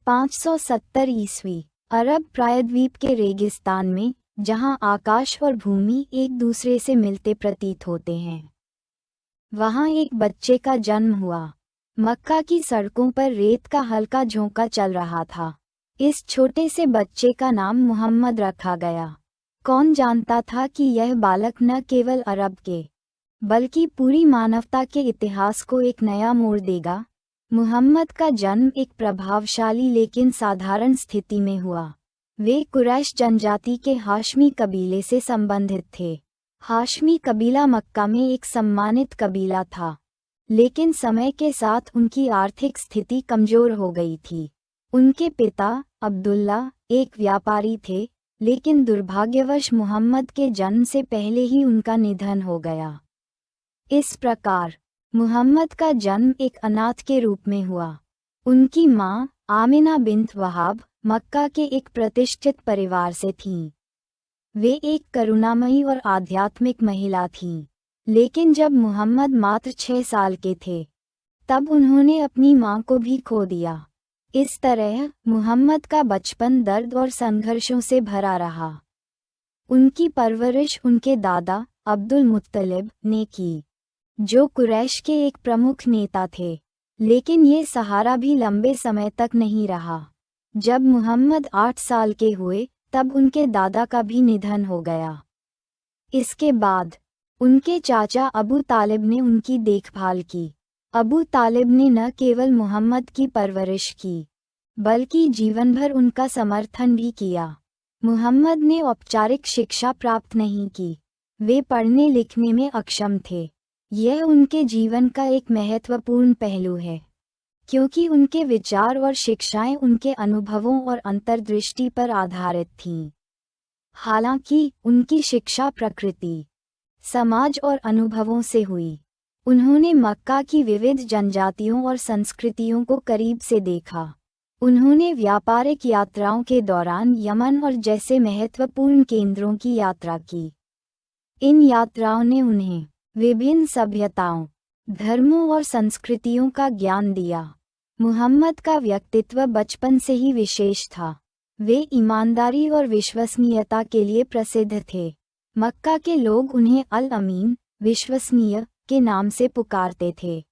570 ईस्वी अरब प्रायद्वीप के रेगिस्तान में, जहां आकाश और भूमि एक दूसरे से मिलते प्रतीत होते हैं, वहां एक बच्चे का जन्म हुआ। मक्का की सड़कों पर रेत का हल्का झोंका चल रहा था। इस छोटे से बच्चे का नाम मुहम्मद रखा गया। कौन जानता था कि यह बालक न केवल अरब के बल्कि पूरी मानवता के इतिहास को एक नया मोड़ देगा। मुहम्मद का जन्म एक प्रभावशाली लेकिन साधारण स्थिति में हुआ। वे कुरैश जनजाति के हाशमी कबीले से संबंधित थे। हाशमी कबीला मक्का में एक सम्मानित कबीला था, लेकिन समय के साथ उनकी आर्थिक स्थिति कमजोर हो गई थी। उनके पिता अब्दुल्ला एक व्यापारी थे, लेकिन दुर्भाग्यवश मुहम्मद के जन्म से पहले ही उनका निधन हो गया। इस प्रकार मुहम्मद का जन्म एक अनाथ के रूप में हुआ। उनकी मां आमिना बिन्त वहाब मक्का के एक प्रतिष्ठित परिवार से थीं। वे एक करुणामयी और आध्यात्मिक महिला थीं, लेकिन जब मुहम्मद मात्र 6 साल के थे, तब उन्होंने अपनी मां को भी खो दिया। इस तरह मुहम्मद का बचपन दर्द और संघर्षों से भरा रहा। उनकी परवरिश उनके दादा अब्दुल मुत्तलिब ने की, जो कुरैश के एक प्रमुख नेता थे, लेकिन ये सहारा भी लंबे समय तक नहीं रहा। जब मुहम्मद 8 साल के हुए, तब उनके दादा का भी निधन हो गया। इसके बाद उनके चाचा अबू तालिब ने उनकी देखभाल की। अबू तालिब ने न केवल मुहम्मद की परवरिश की, बल्कि जीवन भर उनका समर्थन भी किया। मुहम्मद ने औपचारिक शिक्षा प्राप्त नहीं की। वे पढ़ने लिखने में अक्षम थे। यह उनके जीवन का एक महत्वपूर्ण पहलू है, क्योंकि उनके विचार और शिक्षाएं उनके अनुभवों और अंतर्दृष्टि पर आधारित थीं। हालांकि उनकी शिक्षा प्रकृति, समाज और अनुभवों से हुई। उन्होंने मक्का की विविध जनजातियों और संस्कृतियों को करीब से देखा। उन्होंने व्यापारिक यात्राओं के दौरान यमन और जैसे महत्वपूर्ण केंद्रों की यात्रा की। इन यात्राओं ने उन्हें विभिन्न सभ्यताओं, धर्मों और संस्कृतियों का ज्ञान दिया। मुहम्मद का व्यक्तित्व बचपन से ही विशेष था। वे ईमानदारी और विश्वसनीयता के लिए प्रसिद्ध थे। मक्का के लोग उन्हें अल अमीन, विश्वसनीय, के नाम से पुकारते थे।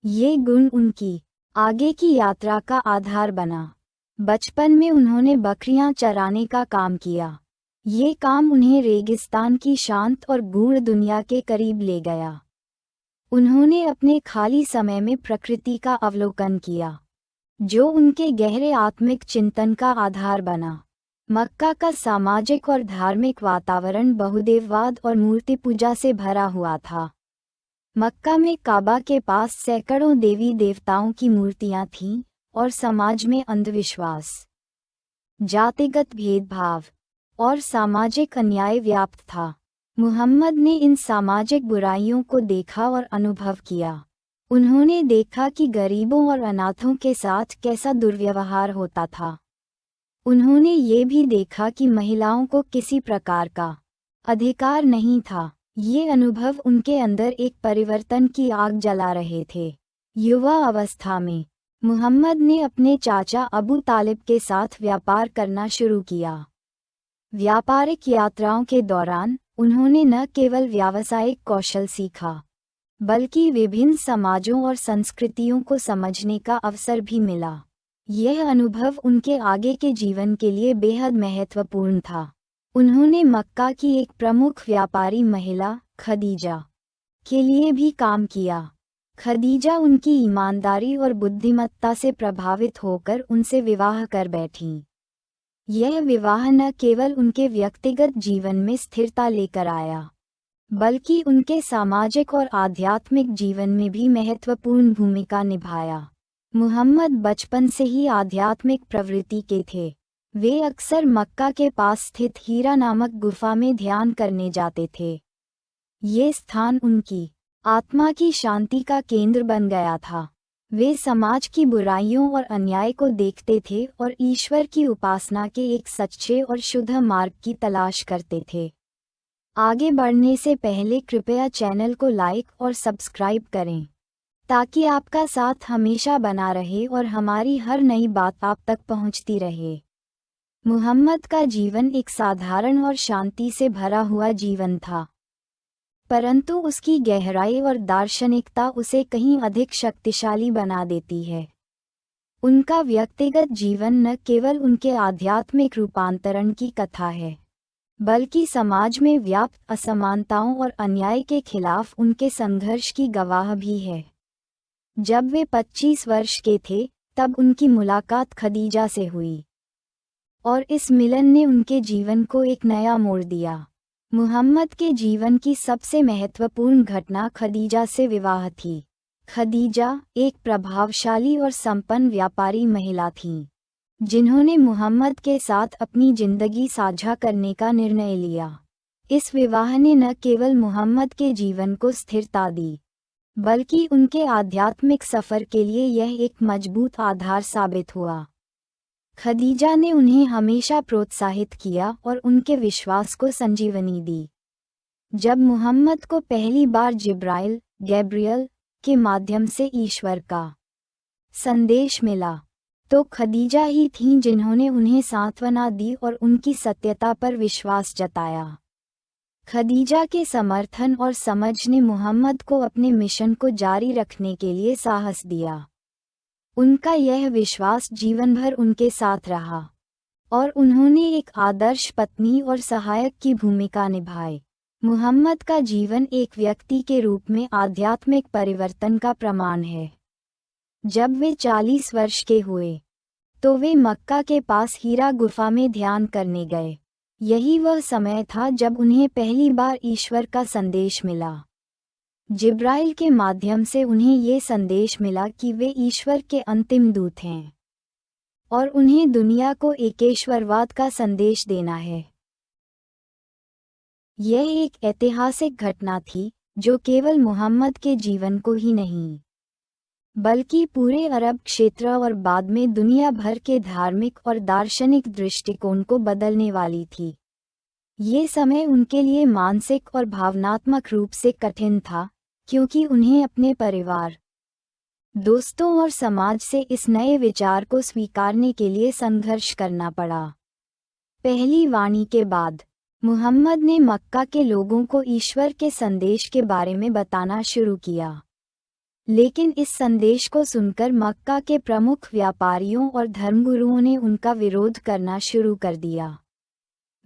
ये गुण उनकी आगे की यात्रा का आधार बना। बचपन में उन्होंने बकरियां चराने का काम किया। ये काम उन्हें रेगिस्तान की शांत और गूढ़ दुनिया के करीब ले गया। उन्होंने अपने खाली समय में प्रकृति का अवलोकन किया, जो उनके गहरे आत्मिक चिंतन का आधार बना। मक्का का सामाजिक और धार्मिक वातावरण बहुदेववाद और मूर्ति पूजा से भरा हुआ था। मक्का में काबा के पास सैकड़ों देवी देवताओं की मूर्तियां थीं और समाज में अंधविश्वास, जातिगत भेदभाव और सामाजिक अन्याय व्याप्त था। मुहम्मद ने इन सामाजिक बुराइयों को देखा और अनुभव किया। उन्होंने देखा कि गरीबों और अनाथों के साथ कैसा दुर्व्यवहार होता था। उन्होंने ये भी देखा कि महिलाओं को किसी प्रकार का अधिकार नहीं था। ये अनुभव उनके अंदर एक परिवर्तन की आग जला रहे थे। युवा अवस्था में मुहम्मद ने अपने चाचा अबू तालिब के साथ व्यापार करना शुरू किया। व्यापारिक यात्राओं के दौरान उन्होंने न केवल व्यावसायिक कौशल सीखा, बल्कि विभिन्न समाजों और संस्कृतियों को समझने का अवसर भी मिला। यह अनुभव उनके आगे के जीवन के लिए बेहद महत्वपूर्ण था। उन्होंने मक्का की एक प्रमुख व्यापारी महिला खदीजा के लिए भी काम किया। खदीजा उनकी ईमानदारी और बुद्धिमत्ता से प्रभावित होकर उनसे विवाह कर बैठीं। यह विवाह न केवल उनके व्यक्तिगत जीवन में स्थिरता लेकर आया, बल्कि उनके सामाजिक और आध्यात्मिक जीवन में भी महत्वपूर्ण भूमिका निभाया। मुहम्मद बचपन से ही आध्यात्मिक प्रवृत्ति के थे। वे अक्सर मक्का के पास स्थित हीरा नामक गुफा में ध्यान करने जाते थे। ये स्थान उनकी आत्मा की शांति का केंद्र बन गया था। वे समाज की बुराइयों और अन्याय को देखते थे और ईश्वर की उपासना के एक सच्चे और शुद्ध मार्ग की तलाश करते थे। आगे बढ़ने से पहले कृपया चैनल को लाइक और सब्सक्राइब करें। ताकि आपका साथ हमेशा बना रहे और हमारी हर नई बात आप तक पहुंचती रहे। मुहम्मद का जीवन एक साधारण और शांति से भरा हुआ जीवन था, परंतु उसकी गहराई और दार्शनिकता उसे कहीं अधिक शक्तिशाली बना देती है। उनका व्यक्तिगत जीवन न केवल उनके आध्यात्मिक रूपांतरण की कथा है, बल्कि समाज में व्याप्त असमानताओं और अन्याय के खिलाफ उनके संघर्ष की गवाह भी है। जब वे 25 वर्ष के थे, तब उनकी मुलाकात खदीजा से हुई, और इस मिलन ने उनके जीवन को एक नया मोड़ दिया। मुहम्मद के जीवन की सबसे महत्वपूर्ण घटना खदीजा से विवाह थी। खदीजा एक प्रभावशाली और संपन्न व्यापारी महिला थीं, जिन्होंने मुहम्मद के साथ अपनी जिंदगी साझा करने का निर्णय लिया। इस विवाह ने न केवल मुहम्मद के जीवन को स्थिरता दी, बल्कि उनके आध्यात्मिक सफर के लिए यह एक मजबूत आधार साबित हुआ। खदीजा ने उन्हें हमेशा प्रोत्साहित किया और उनके विश्वास को संजीवनी दी। जब मुहम्मद को पहली बार गैब्रियल के माध्यम से ईश्वर का संदेश मिला, तो खदीजा ही थीं जिन्होंने उन्हें सांत्वना दी और उनकी सत्यता पर विश्वास जताया। खदीजा के समर्थन और समझ ने मुहम्मद को अपने मिशन को जारी रखने के लिए साहस दिया। उनका यह विश्वास जीवन भर उनके साथ रहा, और उन्होंने एक आदर्श पत्नी और सहायक की भूमिका निभाई। मुहम्मद का जीवन एक व्यक्ति के रूप में आध्यात्मिक परिवर्तन का प्रमाण है। जब वे 40 वर्ष के हुए, तो वे मक्का के पास हीरा गुफा में ध्यान करने गए। यही वह समय था जब उन्हें पहली बार ईश्वर का संदेश मिला। जिब्राइल के माध्यम से उन्हें ये संदेश मिला कि वे ईश्वर के अंतिम दूत हैं, और उन्हें दुनिया को एकेश्वरवाद का संदेश देना है। यह एक ऐतिहासिक घटना थी, जो केवल मुहम्मद के जीवन को ही नहीं, बल्कि पूरे अरब क्षेत्र और बाद में दुनिया भर के धार्मिक और दार्शनिक दृष्टिकोण को बदलने वाली थी। ये समय उनके लिए मानसिक और भावनात्मक रूप से कठिन था, क्योंकि उन्हें अपने परिवार, दोस्तों और समाज से इस नए विचार को स्वीकारने के लिए संघर्ष करना पड़ा। पहली वाणी के बाद मुहम्मद ने मक्का के लोगों को ईश्वर के संदेश के बारे में बताना शुरू किया, लेकिन इस संदेश को सुनकर मक्का के प्रमुख व्यापारियों और धर्मगुरुओं ने उनका विरोध करना शुरू कर दिया।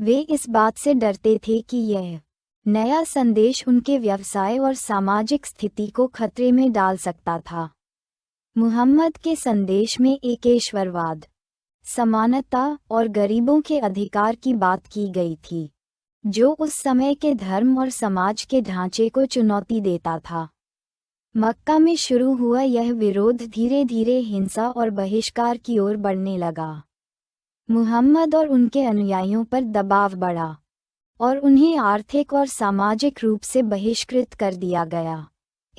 वे इस बात से डरते थे कि यह नया संदेश उनके व्यवसाय और सामाजिक स्थिति को खतरे में डाल सकता था। मुहम्मद के संदेश में एकेश्वरवाद, समानता और गरीबों के अधिकार की बात की गई थी, जो उस समय के धर्म और समाज के ढांचे को चुनौती देता था। मक्का में शुरू हुआ यह विरोध धीरे धीरे हिंसा और बहिष्कार की ओर बढ़ने लगा। मुहम्मद और उनके अनुयायियों पर दबाव बढ़ा, और उन्हें आर्थिक और सामाजिक रूप से बहिष्कृत कर दिया गया।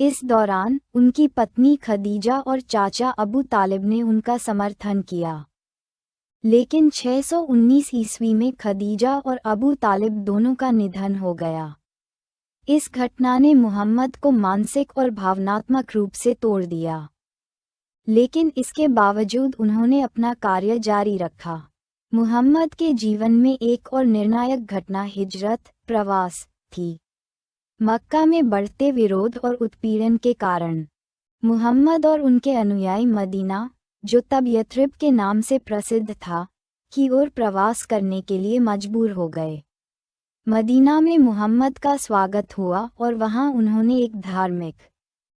इस दौरान उनकी पत्नी खदीजा और चाचा अबू तालिब ने उनका समर्थन किया, लेकिन 619 ईस्वी में खदीजा और अबू तालिब दोनों का निधन हो गया। इस घटना ने मुहम्मद को मानसिक और भावनात्मक रूप से तोड़ दिया, लेकिन इसके बावजूद उन्होंने अपना कार्य जारी रखा। मुहम्मद के जीवन में एक और निर्णायक घटना हिजरत, प्रवास थी। मक्का में बढ़ते विरोध और उत्पीड़न के कारण मुहम्मद और उनके अनुयायी मदीना, जो तब यथरिब के नाम से प्रसिद्ध था, की ओर प्रवास करने के लिए मजबूर हो गए। मदीना में मुहम्मद का स्वागत हुआ और वहां उन्होंने एक धार्मिक,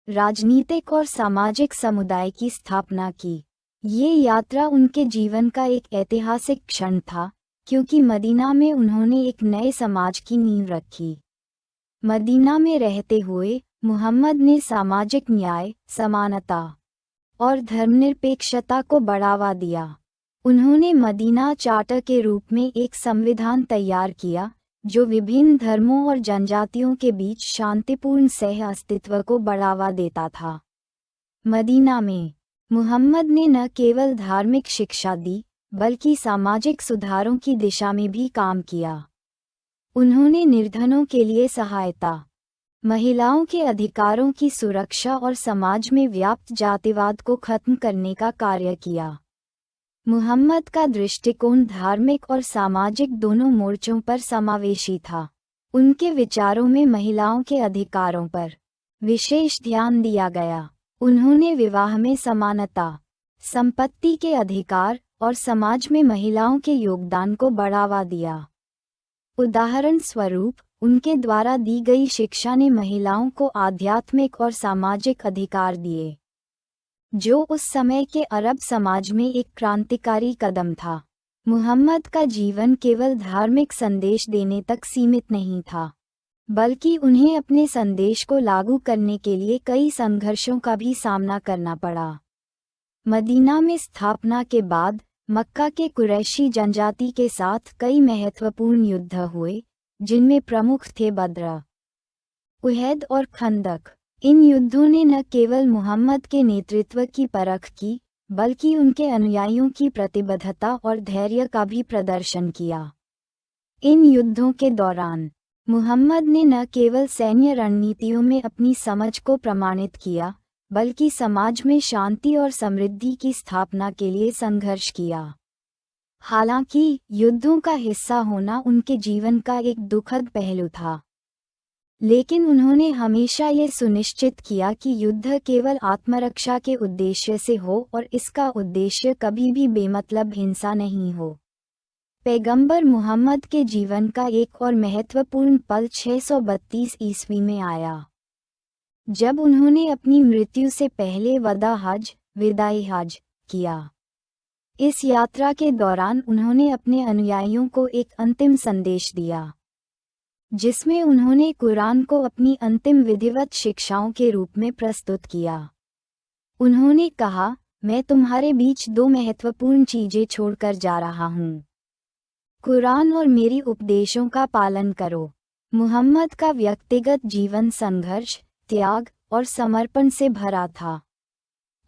राजनीतिक और सामाजिक समुदाय की स्थापना की। ये यात्रा उनके जीवन का एक ऐतिहासिक क्षण था, क्योंकि मदीना में उन्होंने एक नए समाज की नींव रखी। मदीना में रहते हुए मुहम्मद ने सामाजिक न्याय, समानता और धर्मनिरपेक्षता को बढ़ावा दिया। उन्होंने मदीना चार्टर के रूप में एक संविधान तैयार किया, जो विभिन्न धर्मों और जनजातियों के बीच शांतिपूर्ण सह अस्तित्व को बढ़ावा देता था। मदीना में मुहम्मद ने न केवल धार्मिक शिक्षा दी, बल्कि सामाजिक सुधारों की दिशा में भी काम किया। उन्होंने निर्धनों के लिए सहायता, महिलाओं के अधिकारों की सुरक्षा और समाज में व्याप्त जातिवाद को खत्म करने का कार्य किया। मुहम्मद का दृष्टिकोण धार्मिक और सामाजिक दोनों मोर्चों पर समावेशी था। उनके विचारों में महिलाओं के अधिकारों पर विशेष ध्यान दिया गया। उन्होंने विवाह में समानता, संपत्ति के अधिकार और समाज में महिलाओं के योगदान को बढ़ावा दिया। उदाहरण स्वरूप, उनके द्वारा दी गई शिक्षा ने महिलाओं को आध्यात्मिक और सामाजिक अधिकार दिए, जो उस समय के अरब समाज में एक क्रांतिकारी कदम था। मुहम्मद का जीवन केवल धार्मिक संदेश देने तक सीमित नहीं था, बल्कि उन्हें अपने संदेश को लागू करने के लिए कई संघर्षों का भी सामना करना पड़ा। मदीना में स्थापना के बाद मक्का के कुरैशी जनजाति के साथ कई महत्वपूर्ण युद्ध हुए, जिनमें प्रमुख थे बद्र, उहद और खंदक। इन युद्धों ने न केवल मुहम्मद के नेतृत्व की परख की, बल्कि उनके अनुयायियों की प्रतिबद्धता और धैर्य का भी प्रदर्शन किया। इन युद्धों के दौरान मुहम्मद ने न केवल सैन्य रणनीतियों में अपनी समझ को प्रमाणित किया, बल्कि समाज में शांति और समृद्धि की स्थापना के लिए संघर्ष किया। हालांकि युद्धों का हिस्सा होना उनके जीवन का एक दुखद पहलू था, लेकिन उन्होंने हमेशा ये सुनिश्चित किया कि युद्ध केवल आत्मरक्षा के उद्देश्य से हो और इसका उद्देश्य कभी भी बेमतलब हिंसा नहीं हो। पैगंबर मुहम्मद के जीवन का एक और महत्वपूर्ण पल 632 ईस्वी में आया, जब उन्होंने अपनी मृत्यु से पहले विदाई हज किया। इस यात्रा के दौरान उन्होंने अपने अनुयायियों को एक अंतिम संदेश दिया, जिसमें उन्होंने कुरान को अपनी अंतिम विधिवत शिक्षाओं के रूप में प्रस्तुत किया। उन्होंने कहा, मैं तुम्हारे बीच दो महत्वपूर्ण चीजें छोड़कर जा रहा हूँ। कुरान और मेरी उपदेशों का पालन करो। मुहम्मद का व्यक्तिगत जीवन संघर्ष, त्याग और समर्पण से भरा था।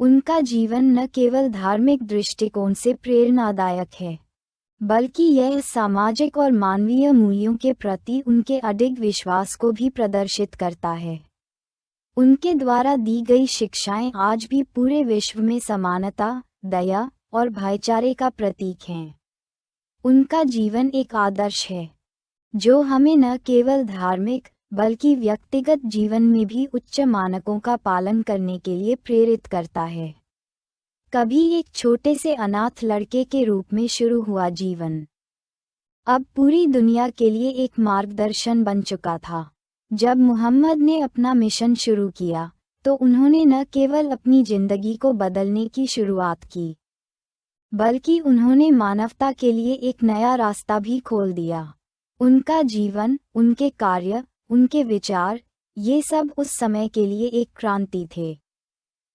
उनका जीवन न केवल धार्मिक दृष्टिकोण से प्रेरणादायक है, बल्कि यह सामाजिक और मानवीय मूल्यों के प्रति उनके अडिग विश्वास को भी प्रदर्शित करता है। उनके द्वारा दी गई शिक्षाएं आज भी पूरे विश्व में समानता, दया और भाईचारे का प्रतीक हैं। उनका जीवन एक आदर्श है, जो हमें न केवल धार्मिक बल्कि व्यक्तिगत जीवन में भी उच्च मानकों का पालन करने के लिए प्रेरित करता है। कभी एक छोटे से अनाथ लड़के के रूप में शुरू हुआ जीवन, अब पूरी दुनिया के लिए एक मार्गदर्शन बन चुका था। जब मुहम्मद ने अपना मिशन शुरू किया, तो उन्होंने न केवल अपनी जिंदगी को बदलने की शुरुआत की, बल्कि उन्होंने मानवता के लिए एक नया रास्ता भी खोल दिया। उनका जीवन, उनके कार्य, उनके विचार, ये सब उस समय के लिए एक क्रांति थे।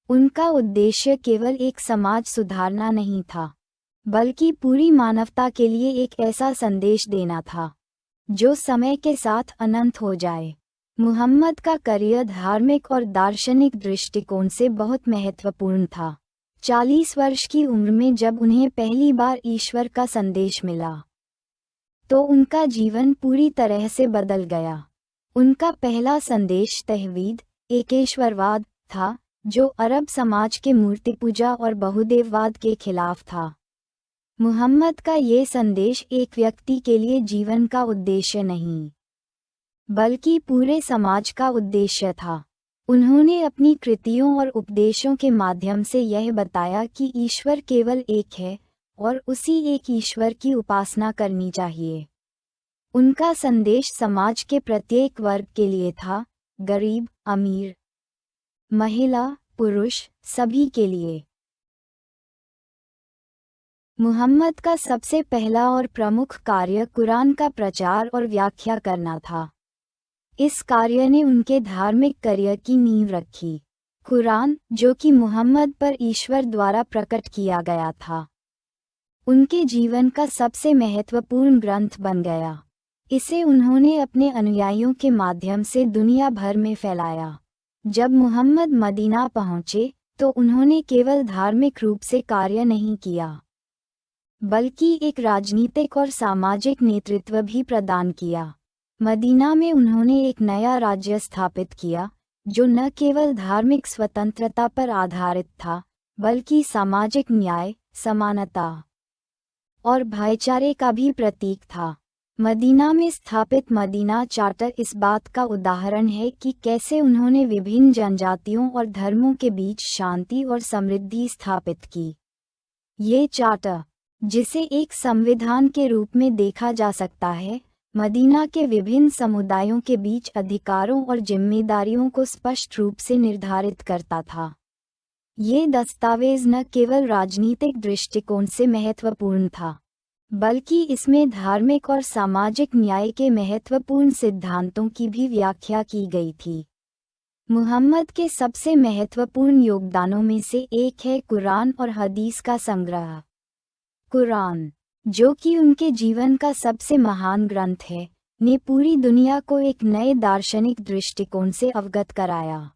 उनका उद्देश्य केवल एक समाज सुधारना नहीं था, बल्कि पूरी मानवता के लिए एक ऐसा संदेश देना था, जो समय के साथ अनंत हो जाए। मुहम्मद का करियर धार्मिक और दार्शनिक दृष्टिकोण से बहुत महत्वपूर्ण था। 40 वर्ष की उम्र में जब उन्हें पहली बार ईश्वर का संदेश मिला, तो उनका जीवन पूरी तरह से बदल गया। उनका पहला संदेश तौहीद, एकेश्वरवाद था, जो अरब समाज के मूर्ति पूजा और बहुदेववाद के खिलाफ था। मुहम्मद का ये संदेश एक व्यक्ति के लिए जीवन का उद्देश्य नहीं, बल्कि पूरे समाज का उद्देश्य था। उन्होंने अपनी कृतियों और उपदेशों के माध्यम से यह बताया कि ईश्वर केवल एक है और उसी एक ईश्वर की उपासना करनी चाहिए। उनका संदेश समाज के प्रत्येक वर्ग के लिए था, गरीब, अमीर, महिला, पुरुष, सभी के लिए। मुहम्मद का सबसे पहला और प्रमुख कार्य कुरान का प्रचार और व्याख्या करना था। इस कार्य ने उनके धार्मिक करियर की नींव रखी। कुरान, जो कि मुहम्मद पर ईश्वर द्वारा प्रकट किया गया था, उनके जीवन का सबसे महत्वपूर्ण ग्रंथ बन गया। इसे उन्होंने अपने अनुयायियों के माध्यम से दुनिया भर में फैलाया। जब मुहम्मद मदीना पहुंचे, तो उन्होंने केवल धार्मिक रूप से कार्य नहीं किया, बल्कि एक राजनीतिक और सामाजिक नेतृत्व भी प्रदान किया। मदीना में उन्होंने एक नया राज्य स्थापित किया जो न केवल धार्मिक स्वतंत्रता पर आधारित था बल्कि सामाजिक न्याय, समानता और भाईचारे का भी प्रतीक था। मदीना में स्थापित मदीना चार्टर इस बात का उदाहरण है कि कैसे उन्होंने विभिन्न जनजातियों और धर्मों के बीच शांति और समृद्धि स्थापित की। ये चार्टर, जिसे एक संविधान के रूप में देखा जा सकता है, मदीना के विभिन्न समुदायों के बीच अधिकारों और जिम्मेदारियों को स्पष्ट रूप से निर्धारित करता था। ये दस्तावेज न केवल राजनीतिक दृष्टिकोण से महत्वपूर्ण था, बल्कि इसमें धार्मिक और सामाजिक न्याय के महत्वपूर्ण सिद्धांतों की भी व्याख्या की गई थी। मुहम्मद के सबसे महत्वपूर्ण योगदानों में से एक है कुरान और हदीस का संग्रह। कुरान, जो कि उनके जीवन का सबसे महान ग्रंथ है, ने पूरी दुनिया को एक नए दार्शनिक दृष्टिकोण से अवगत कराया।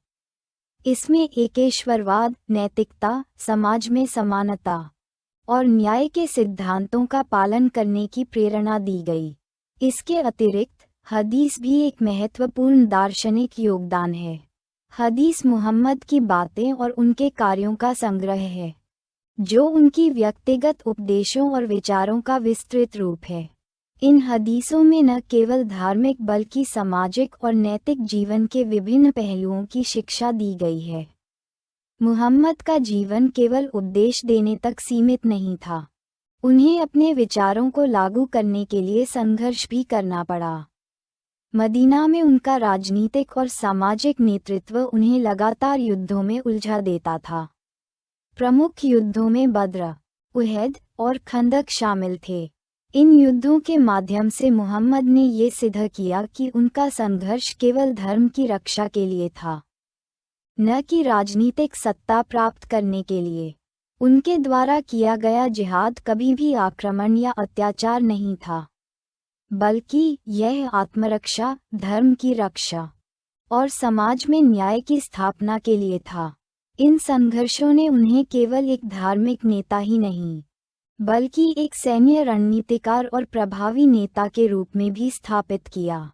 इसमें एकेश्वरवाद, नैतिकता, समाज में समानता और न्याय के सिद्धांतों का पालन करने की प्रेरणा दी गई। इसके अतिरिक्त हदीस भी एक महत्वपूर्ण दार्शनिक योगदान है। हदीस मुहम्मद की बातें और उनके कार्यों का संग्रह है, जो उनकी व्यक्तिगत उपदेशों और विचारों का विस्तृत रूप है। इन हदीसों में न केवल धार्मिक बल्कि सामाजिक और नैतिक जीवन के विभिन्न पहलुओं की शिक्षा दी गई है। मुहम्मद का जीवन केवल उपदेश देने तक सीमित नहीं था, उन्हें अपने विचारों को लागू करने के लिए संघर्ष भी करना पड़ा। मदीना में उनका राजनीतिक और सामाजिक नेतृत्व उन्हें लगातार युद्धों में उलझा देता था। प्रमुख युद्धों में बद्र, उहद और खंदक शामिल थे। इन युद्धों के माध्यम से मुहम्मद ने ये सिद्ध किया कि उनका संघर्ष केवल धर्म की रक्षा के लिए था, न कि राजनीतिक सत्ता प्राप्त करने के लिए। उनके द्वारा किया गया जिहाद कभी भी आक्रमण या अत्याचार नहीं था, बल्कि यह आत्मरक्षा, धर्म की रक्षा और समाज में न्याय की स्थापना के लिए था। इन संघर्षों ने उन्हें केवल एक धार्मिक नेता ही नहीं, बल्कि एक सैन्य रणनीतिकार और प्रभावी नेता के रूप में भी स्थापित किया।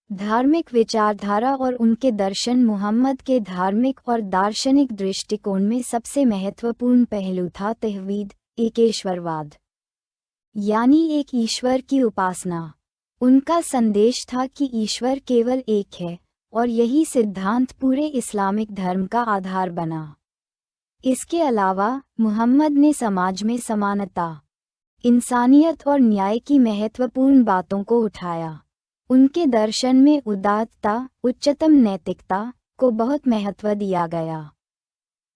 धार्मिक विचारधारा और उनके दर्शन मुहम्मद के धार्मिक और दार्शनिक दृष्टिकोण में सबसे महत्वपूर्ण पहलू था तौहीद, एकेश्वरवाद, यानी एक ईश्वर की उपासना। उनका संदेश था कि ईश्वर केवल एक है और यही सिद्धांत पूरे इस्लामिक धर्म का आधार बना। इसके अलावा मुहम्मद ने समाज में समानता, इंसानियत और न्याय की महत्वपूर्ण बातों को उठाया। उनके दर्शन में उदारता, उच्चतम नैतिकता को बहुत महत्व दिया गया।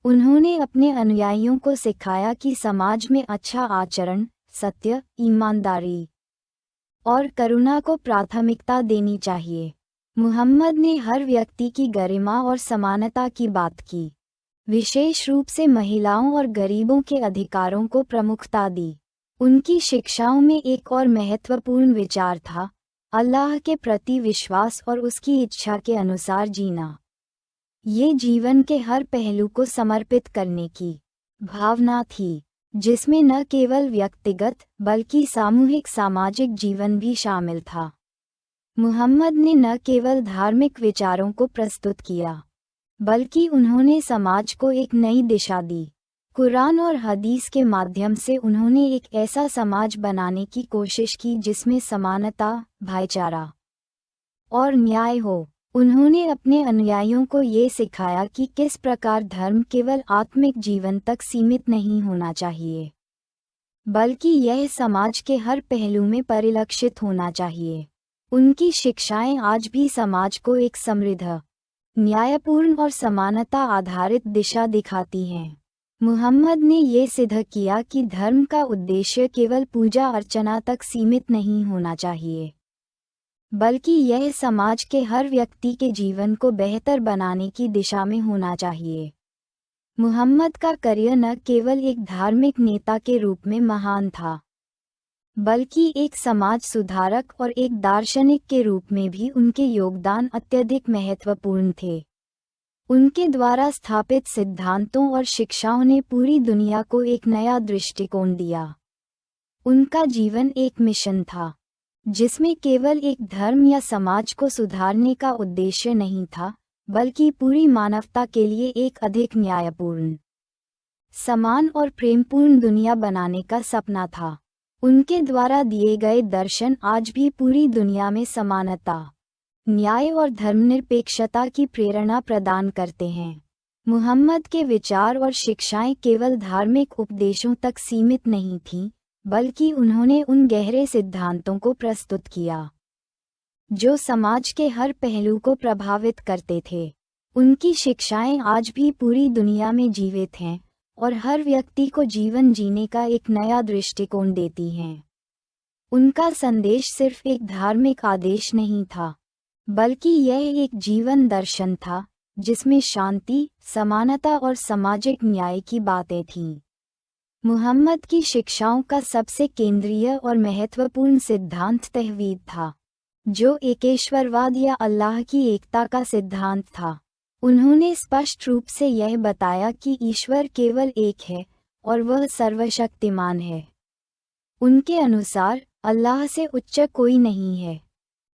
उन्होंने अपने अनुयायियों को सिखाया कि समाज में अच्छा आचरण, सत्य, ईमानदारी और करुणा को प्राथमिकता देनी चाहिए। मुहम्मद ने हर व्यक्ति की गरिमा और समानता की बात की, विशेष रूप से महिलाओं और गरीबों के अधिकारों को प्रमुखता दी। उनकी शिक्षाओं में एक और महत्वपूर्ण विचार था, अल्लाह के प्रति विश्वास और उसकी इच्छा के अनुसार जीना। ये जीवन के हर पहलू को समर्पित करने की भावना थी, जिसमें न केवल व्यक्तिगत बल्कि सामूहिक सामाजिक जीवन भी शामिल था। मुहम्मद ने न केवल धार्मिक विचारों को प्रस्तुत किया, बल्कि उन्होंने समाज को एक नई दिशा दी। कुरान और हदीस के माध्यम से उन्होंने एक ऐसा समाज बनाने की कोशिश की जिसमें समानता, भाईचारा और न्याय हो। उन्होंने अपने अनुयायियों को ये सिखाया कि किस प्रकार धर्म केवल आत्मिक जीवन तक सीमित नहीं होना चाहिए, बल्कि यह समाज के हर पहलू में परिलक्षित होना चाहिए। उनकी शिक्षाएं आज भी समाज को एक समृद्ध, न्यायपूर्ण और समानता आधारित दिशा दिखाती हैं। मुहम्मद ने ये सिद्ध किया कि धर्म का उद्देश्य केवल पूजा अर्चना तक सीमित नहीं होना चाहिए, बल्कि यह समाज के हर व्यक्ति के जीवन को बेहतर बनाने की दिशा में होना चाहिए। मुहम्मद का करियर न केवल एक धार्मिक नेता के रूप में महान था, बल्कि एक समाज सुधारक और एक दार्शनिक के रूप में भी उनके योगदान अत्यधिक महत्वपूर्ण थे। उनके द्वारा स्थापित सिद्धांतों और शिक्षाओं ने पूरी दुनिया को एक नया दृष्टिकोण दिया। उनका जीवन एक मिशन था, जिसमें केवल एक धर्म या समाज को सुधारने का उद्देश्य नहीं था, बल्कि पूरी मानवता के लिए एक अधिक न्यायपूर्ण, समान और प्रेमपूर्ण दुनिया बनाने का सपना था। उनके द्वारा दिए गए दर्शन आज भी पूरी दुनिया में समानता, न्याय और धर्मनिरपेक्षता की प्रेरणा प्रदान करते हैं। मुहम्मद के विचार और शिक्षाएं केवल धार्मिक उपदेशों तक सीमित नहीं थीं, बल्कि उन्होंने उन गहरे सिद्धांतों को प्रस्तुत किया जो समाज के हर पहलू को प्रभावित करते थे। उनकी शिक्षाएं आज भी पूरी दुनिया में जीवित हैं और हर व्यक्ति को जीवन जीने का एक नया दृष्टिकोण देती हैं। उनका संदेश सिर्फ एक धार्मिक आदेश नहीं था, बल्कि यह एक जीवन दर्शन था जिसमें शांति, समानता और सामाजिक न्याय की बातें थीं। मुहम्मद की शिक्षाओं का सबसे केंद्रीय और महत्वपूर्ण सिद्धांत तौहीद था, जो एकेश्वरवाद या अल्लाह की एकता का सिद्धांत था। उन्होंने स्पष्ट रूप से यह बताया कि ईश्वर केवल एक है और वह सर्वशक्तिमान है। उनके अनुसार अल्लाह से उच्च कोई नहीं है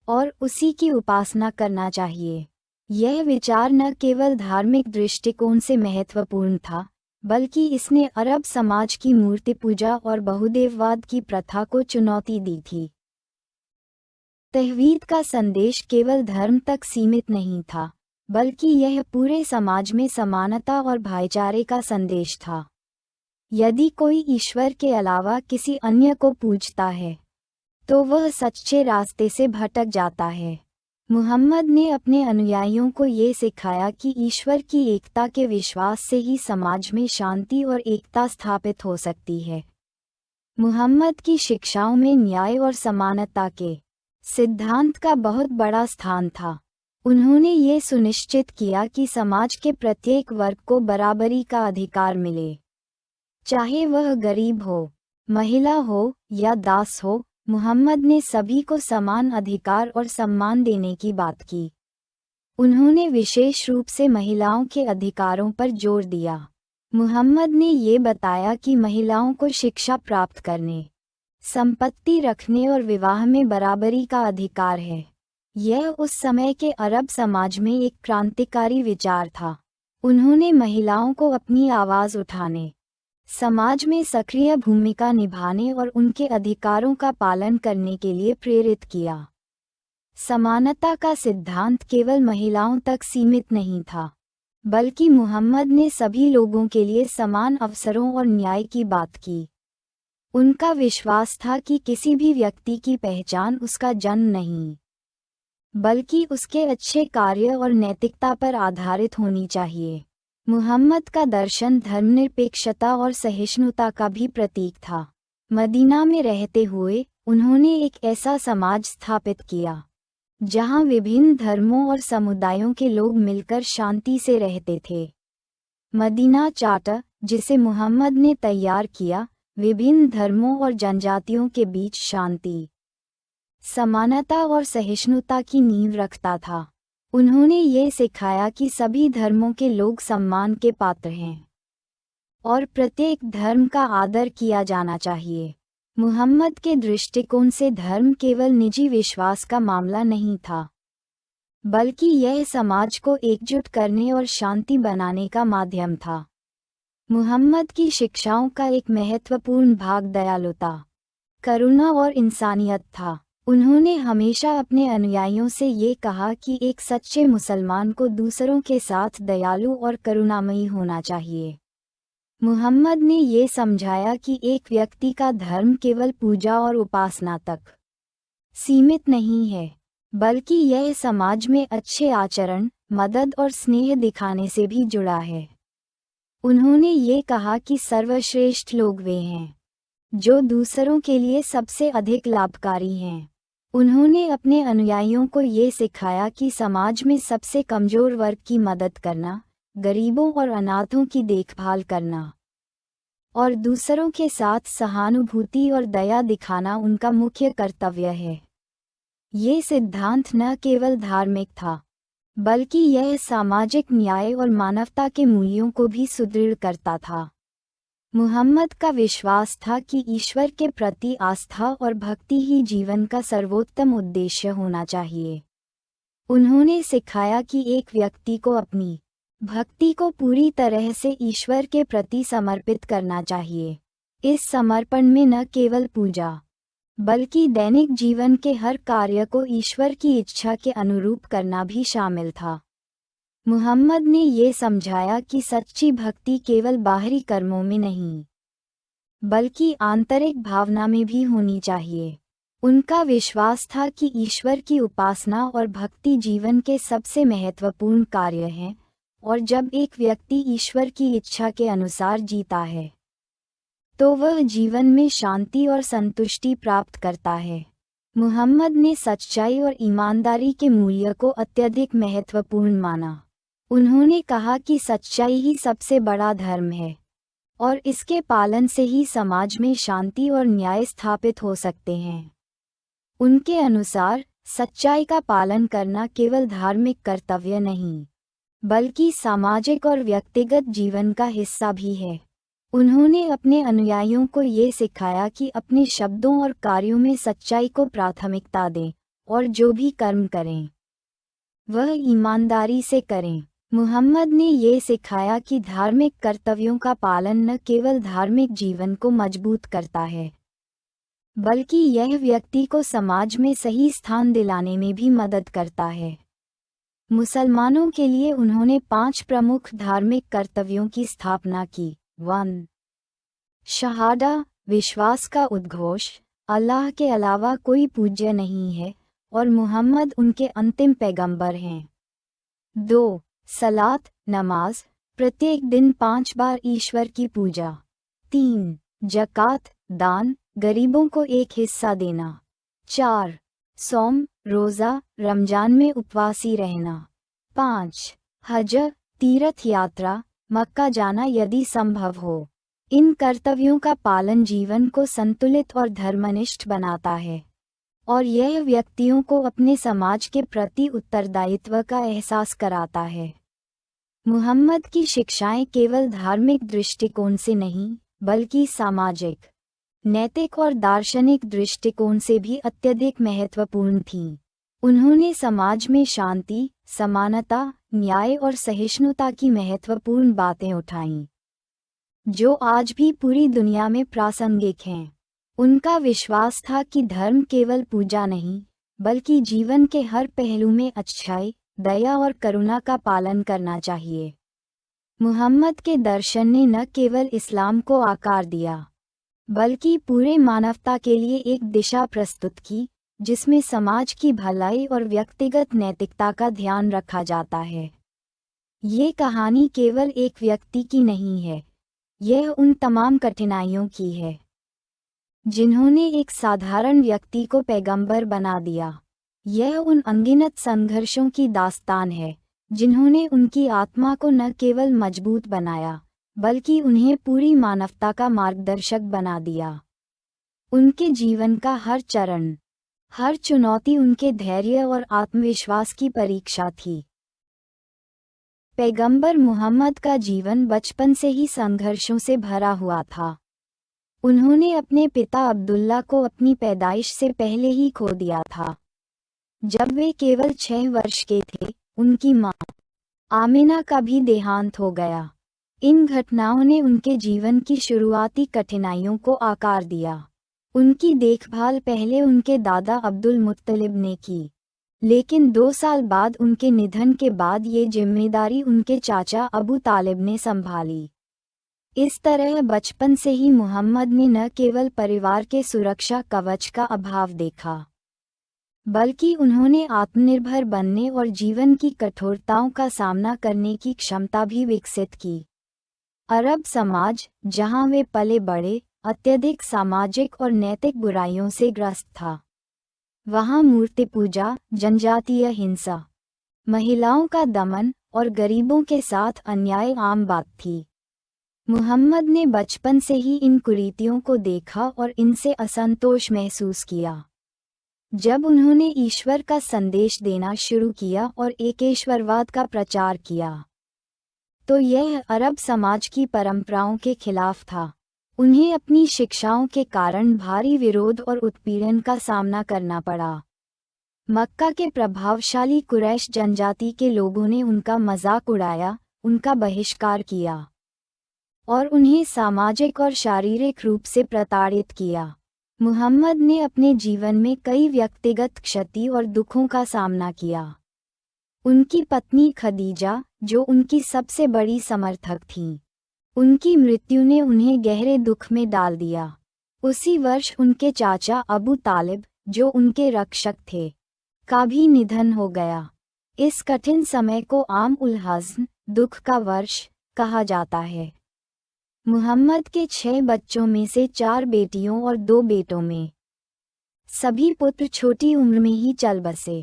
और उसी की उपासना करना चाहिए। यह विचार न केवल धार्मिक दृष्टिकोण से महत्वपूर्ण था, बल्कि इसने अरब समाज की मूर्ति पूजा और बहुदेववाद की प्रथा को चुनौती दी थी। तौहीद का संदेश केवल धर्म तक सीमित नहीं था, बल्कि यह पूरे समाज में समानता और भाईचारे का संदेश था। यदि कोई ईश्वर के अलावा किसी अन्य को पूजता है, तो वह सच्चे रास्ते से भटक जाता है। मुहम्मद ने अपने अनुयायियों को ये सिखाया कि ईश्वर की एकता के विश्वास से ही समाज में शांति और एकता स्थापित हो सकती है। मुहम्मद की शिक्षाओं में न्याय और समानता के सिद्धांत का बहुत बड़ा स्थान था। उन्होंने ये सुनिश्चित किया कि समाज के प्रत्येक वर्ग को बराबरी का अधिकार मिले, चाहे वह गरीब हो, महिला हो या दास हो। मुहम्मद ने सभी को समान अधिकार और सम्मान देने की बात की। उन्होंने विशेष रूप से महिलाओं के अधिकारों पर जोर दिया। मुहम्मद ने ये बताया कि महिलाओं को शिक्षा प्राप्त करने, संपत्ति रखने और विवाह में बराबरी का अधिकार है। यह उस समय के अरब समाज में एक क्रांतिकारी विचार था। उन्होंने महिलाओं को अपनी आवाज़ उठाने, समाज में सक्रिय भूमिका निभाने और उनके अधिकारों का पालन करने के लिए प्रेरित किया। समानता का सिद्धांत केवल महिलाओं तक सीमित नहीं था, बल्कि मुहम्मद ने सभी लोगों के लिए समान अवसरों और न्याय की बात की। उनका विश्वास था कि किसी भी व्यक्ति की पहचान उसका जन्म नहीं, बल्कि उसके अच्छे कार्य और नैतिकता पर आधारित होनी चाहिए। मुहम्मद का दर्शन धर्मनिरपेक्षता और सहिष्णुता का भी प्रतीक था। मदीना में रहते हुए उन्होंने एक ऐसा समाज स्थापित किया जहां विभिन्न धर्मों और समुदायों के लोग मिलकर शांति से रहते थे। मदीना चार्टर, जिसे मुहम्मद ने तैयार किया, विभिन्न धर्मों और जनजातियों के बीच शांति, समानता और सहिष्णुता की नींव रखता था। उन्होंने ये सिखाया कि सभी धर्मों के लोग सम्मान के पात्र हैं और प्रत्येक धर्म का आदर किया जाना चाहिए। मुहम्मद के दृष्टिकोण से धर्म केवल निजी विश्वास का मामला नहीं था, बल्कि यह समाज को एकजुट करने और शांति बनाने का माध्यम था। मुहम्मद की शिक्षाओं का एक महत्वपूर्ण भाग दयालुता, करुणा और इंसानियत था। उन्होंने हमेशा अपने अनुयायियों से ये कहा कि एक सच्चे मुसलमान को दूसरों के साथ दयालु और करुणामयी होना चाहिए। मुहम्मद ने ये समझाया कि एक व्यक्ति का धर्म केवल पूजा और उपासना तक सीमित नहीं है, बल्कि यह समाज में अच्छे आचरण, मदद और स्नेह दिखाने से भी जुड़ा है। उन्होंने ये कहा कि सर्वश्रेष्ठ लोग वे हैं जो दूसरों के लिए सबसे अधिक लाभकारी हैं। उन्होंने अपने अनुयायियों को ये सिखाया कि समाज में सबसे कमजोर वर्ग की मदद करना, गरीबों और अनाथों की देखभाल करना और दूसरों के साथ सहानुभूति और दया दिखाना उनका मुख्य कर्तव्य है। ये सिद्धांत न केवल धार्मिक था, बल्कि यह सामाजिक न्याय और मानवता के मूल्यों को भी सुदृढ़ करता था। मुहम्मद का विश्वास था कि ईश्वर के प्रति आस्था और भक्ति ही जीवन का सर्वोत्तम उद्देश्य होना चाहिए। उन्होंने सिखाया कि एक व्यक्ति को अपनी भक्ति को पूरी तरह से ईश्वर के प्रति समर्पित करना चाहिए। इस समर्पण में न केवल पूजा बल्कि दैनिक जीवन के हर कार्य को ईश्वर की इच्छा के अनुरूप करना भी शामिल था। मुहम्मद ने ये समझाया कि सच्ची भक्ति केवल बाहरी कर्मों में नहीं बल्कि आंतरिक भावना में भी होनी चाहिए। उनका विश्वास था कि ईश्वर की उपासना और भक्ति जीवन के सबसे महत्वपूर्ण कार्य हैं, और जब एक व्यक्ति ईश्वर की इच्छा के अनुसार जीता है तो वह जीवन में शांति और संतुष्टि प्राप्त करता है। मुहम्मद ने सच्चाई और ईमानदारी के मूल्य को अत्यधिक महत्वपूर्ण माना। उन्होंने कहा कि सच्चाई ही सबसे बड़ा धर्म है और इसके पालन से ही समाज में शांति और न्याय स्थापित हो सकते हैं। उनके अनुसार सच्चाई का पालन करना केवल धार्मिक कर्तव्य नहीं बल्कि सामाजिक और व्यक्तिगत जीवन का हिस्सा भी है। उन्होंने अपने अनुयायियों को ये सिखाया कि अपने शब्दों और कार्यों में सच्चाई को प्राथमिकता दें और जो भी कर्म करें वह ईमानदारी से करें। मुहम्मद ने ये सिखाया कि धार्मिक कर्तव्यों का पालन न केवल धार्मिक जीवन को मजबूत करता है बल्कि यह व्यक्ति को समाज में सही स्थान दिलाने में भी मदद करता है। मुसलमानों के लिए उन्होंने 5 प्रमुख धार्मिक कर्तव्यों की स्थापना की। 1. शहादा, विश्वास का उद्घोष, अल्लाह के अलावा कोई पूज्य नहीं है और मुहम्मद उनके अंतिम पैगंबर हैं। 2. सलात, नमाज, प्रत्येक दिन 5 बार ईश्वर की पूजा। 3. जकात, दान, गरीबों को एक हिस्सा देना। 4. सौम, रोज़ा, रमजान में उपवासी रहना। 5. हज, तीर्थ यात्रा, मक्का जाना यदि संभव हो। इन कर्तव्यों का पालन जीवन को संतुलित और धर्मनिष्ठ बनाता है और यह व्यक्तियों को अपने समाज के प्रति उत्तरदायित्व का एहसास कराता है। मुहम्मद की शिक्षाएं केवल धार्मिक दृष्टिकोण से नहीं बल्कि सामाजिक, नैतिक और दार्शनिक दृष्टिकोण से भी अत्यधिक महत्वपूर्ण थीं। उन्होंने समाज में शांति, समानता, न्याय और सहिष्णुता की महत्वपूर्ण बातें उठाईं, जो आज भी पूरी दुनिया में प्रासंगिक हैं। उनका विश्वास था कि धर्म केवल पूजा नहीं बल्कि जीवन के हर पहलू में अच्छाई, दया और करुणा का पालन करना चाहिए। मुहम्मद के दर्शन ने न केवल इस्लाम को आकार दिया बल्कि पूरे मानवता के लिए एक दिशा प्रस्तुत की जिसमें समाज की भलाई और व्यक्तिगत नैतिकता का ध्यान रखा जाता है। ये कहानी केवल एक व्यक्ति की नहीं है, यह उन तमाम कठिनाइयों की है जिन्होंने एक साधारण व्यक्ति को पैगंबर बना दिया। यह उन अनगिनत संघर्षों की दास्तान है जिन्होंने उनकी आत्मा को न केवल मजबूत बनाया बल्कि उन्हें पूरी मानवता का मार्गदर्शक बना दिया। उनके जीवन का हर चरण, हर चुनौती उनके धैर्य और आत्मविश्वास की परीक्षा थी। पैगंबर मुहम्मद का जीवन बचपन से ही संघर्षों से भरा हुआ था। उन्होंने अपने पिता अब्दुल्ला को अपनी पैदाइश से पहले ही खो दिया था। जब वे केवल 6 वर्ष के थे, उनकी मां आमिना का भी देहांत हो गया। इन घटनाओं ने उनके जीवन की शुरुआती कठिनाइयों को आकार दिया। उनकी देखभाल पहले उनके दादा अब्दुल मुत्तलिब ने की, लेकिन 2 साल बाद उनके निधन के बाद ये जिम्मेदारी उनके चाचा अबू तालिब ने संभाली। इस तरह बचपन से ही मुहम्मद ने न केवल परिवार के सुरक्षा कवच का अभाव देखा बल्कि उन्होंने आत्मनिर्भर बनने और जीवन की कठोरताओं का सामना करने की क्षमता भी विकसित की। अरब समाज, जहां वे पले बड़े, अत्यधिक सामाजिक और नैतिक बुराइयों से ग्रस्त था। वहां मूर्ति पूजा, जनजातीय हिंसा, महिलाओं का दमन और गरीबों के साथ अन्याय आम बात थी। मुहम्मद ने बचपन से ही इन कुरीतियों को देखा और इनसे असंतोष महसूस किया। जब उन्होंने ईश्वर का संदेश देना शुरू किया और एकेश्वरवाद का प्रचार किया, तो यह अरब समाज की परंपराओं के खिलाफ था। उन्हें अपनी शिक्षाओं के कारण भारी विरोध और उत्पीड़न का सामना करना पड़ा। मक्का के प्रभावशाली कुरैश जनजाति के लोगों ने उनका मजाक उड़ाया, उनका बहिष्कार किया और उन्हें सामाजिक और शारीरिक रूप से प्रताड़ित किया। मुहम्मद ने अपने जीवन में कई व्यक्तिगत क्षति और दुखों का सामना किया। उनकी पत्नी खदीजा, जो उनकी सबसे बड़ी समर्थक थीं, उनकी मृत्यु ने उन्हें गहरे दुख में डाल दिया। उसी वर्ष उनके चाचा अबू तालिब, जो उनके रक्षक थे, का भी निधन हो गया। इस कठिन समय को आम उल हज़्न, दुख का वर्ष, कहा जाता है। मुहम्मद के 6 बच्चों में से 4 बेटियों और 2 बेटों में सभी पुत्र छोटी उम्र में ही चल बसे।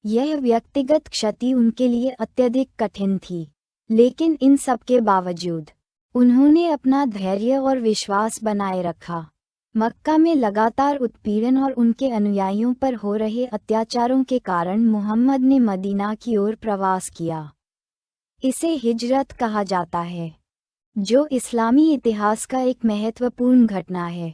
यह व्यक्तिगत क्षति उनके लिए अत्यधिक कठिन थी, लेकिन इन सब के बावजूद उन्होंने अपना धैर्य और विश्वास बनाए रखा। मक्का में लगातार उत्पीड़न और उनके अनुयायियों पर हो रहे अत्याचारों के कारण मुहम्मद ने मदीना की ओर प्रवास किया। इसे हिजरत कहा जाता है, जो इस्लामी इतिहास का एक महत्वपूर्ण घटना है।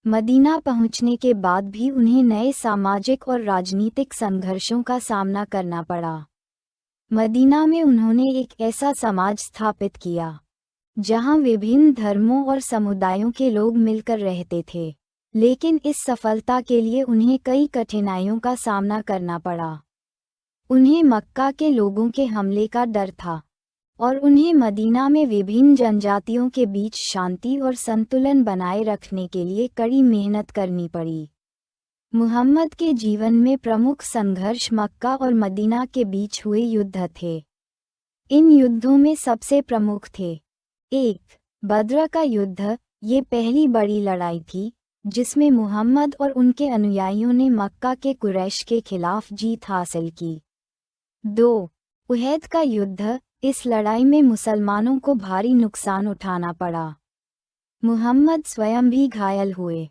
मदीना पहुंचने के बाद भी उन्हें नए सामाजिक और राजनीतिक संघर्षों का सामना करना पड़ा। मदीना में उन्होंने एक ऐसा समाज स्थापित किया जहां विभिन्न धर्मों और समुदायों के लोग मिलकर रहते थे, लेकिन इस सफलता के लिए उन्हें कई कठिनाइयों का सामना करना पड़ा। उन्हें मक्का के लोगों के हमले का डर था और उन्हें मदीना में विभिन्न जनजातियों के बीच शांति और संतुलन बनाए रखने के लिए कड़ी मेहनत करनी पड़ी। मुहम्मद के जीवन में प्रमुख संघर्ष मक्का और मदीना के बीच हुए युद्ध थे। इन युद्धों में सबसे प्रमुख थे: 1. बद्र का युद्ध। ये पहली बड़ी लड़ाई थी जिसमें मुहम्मद और उनके अनुयायियों ने मक्का के कुरैश के खिलाफ जीत हासिल की। 2. उहद का युद्ध। इस लड़ाई में मुसलमानों को भारी नुकसान उठाना पड़ा। मुहम्मद स्वयं भी घायल हुए।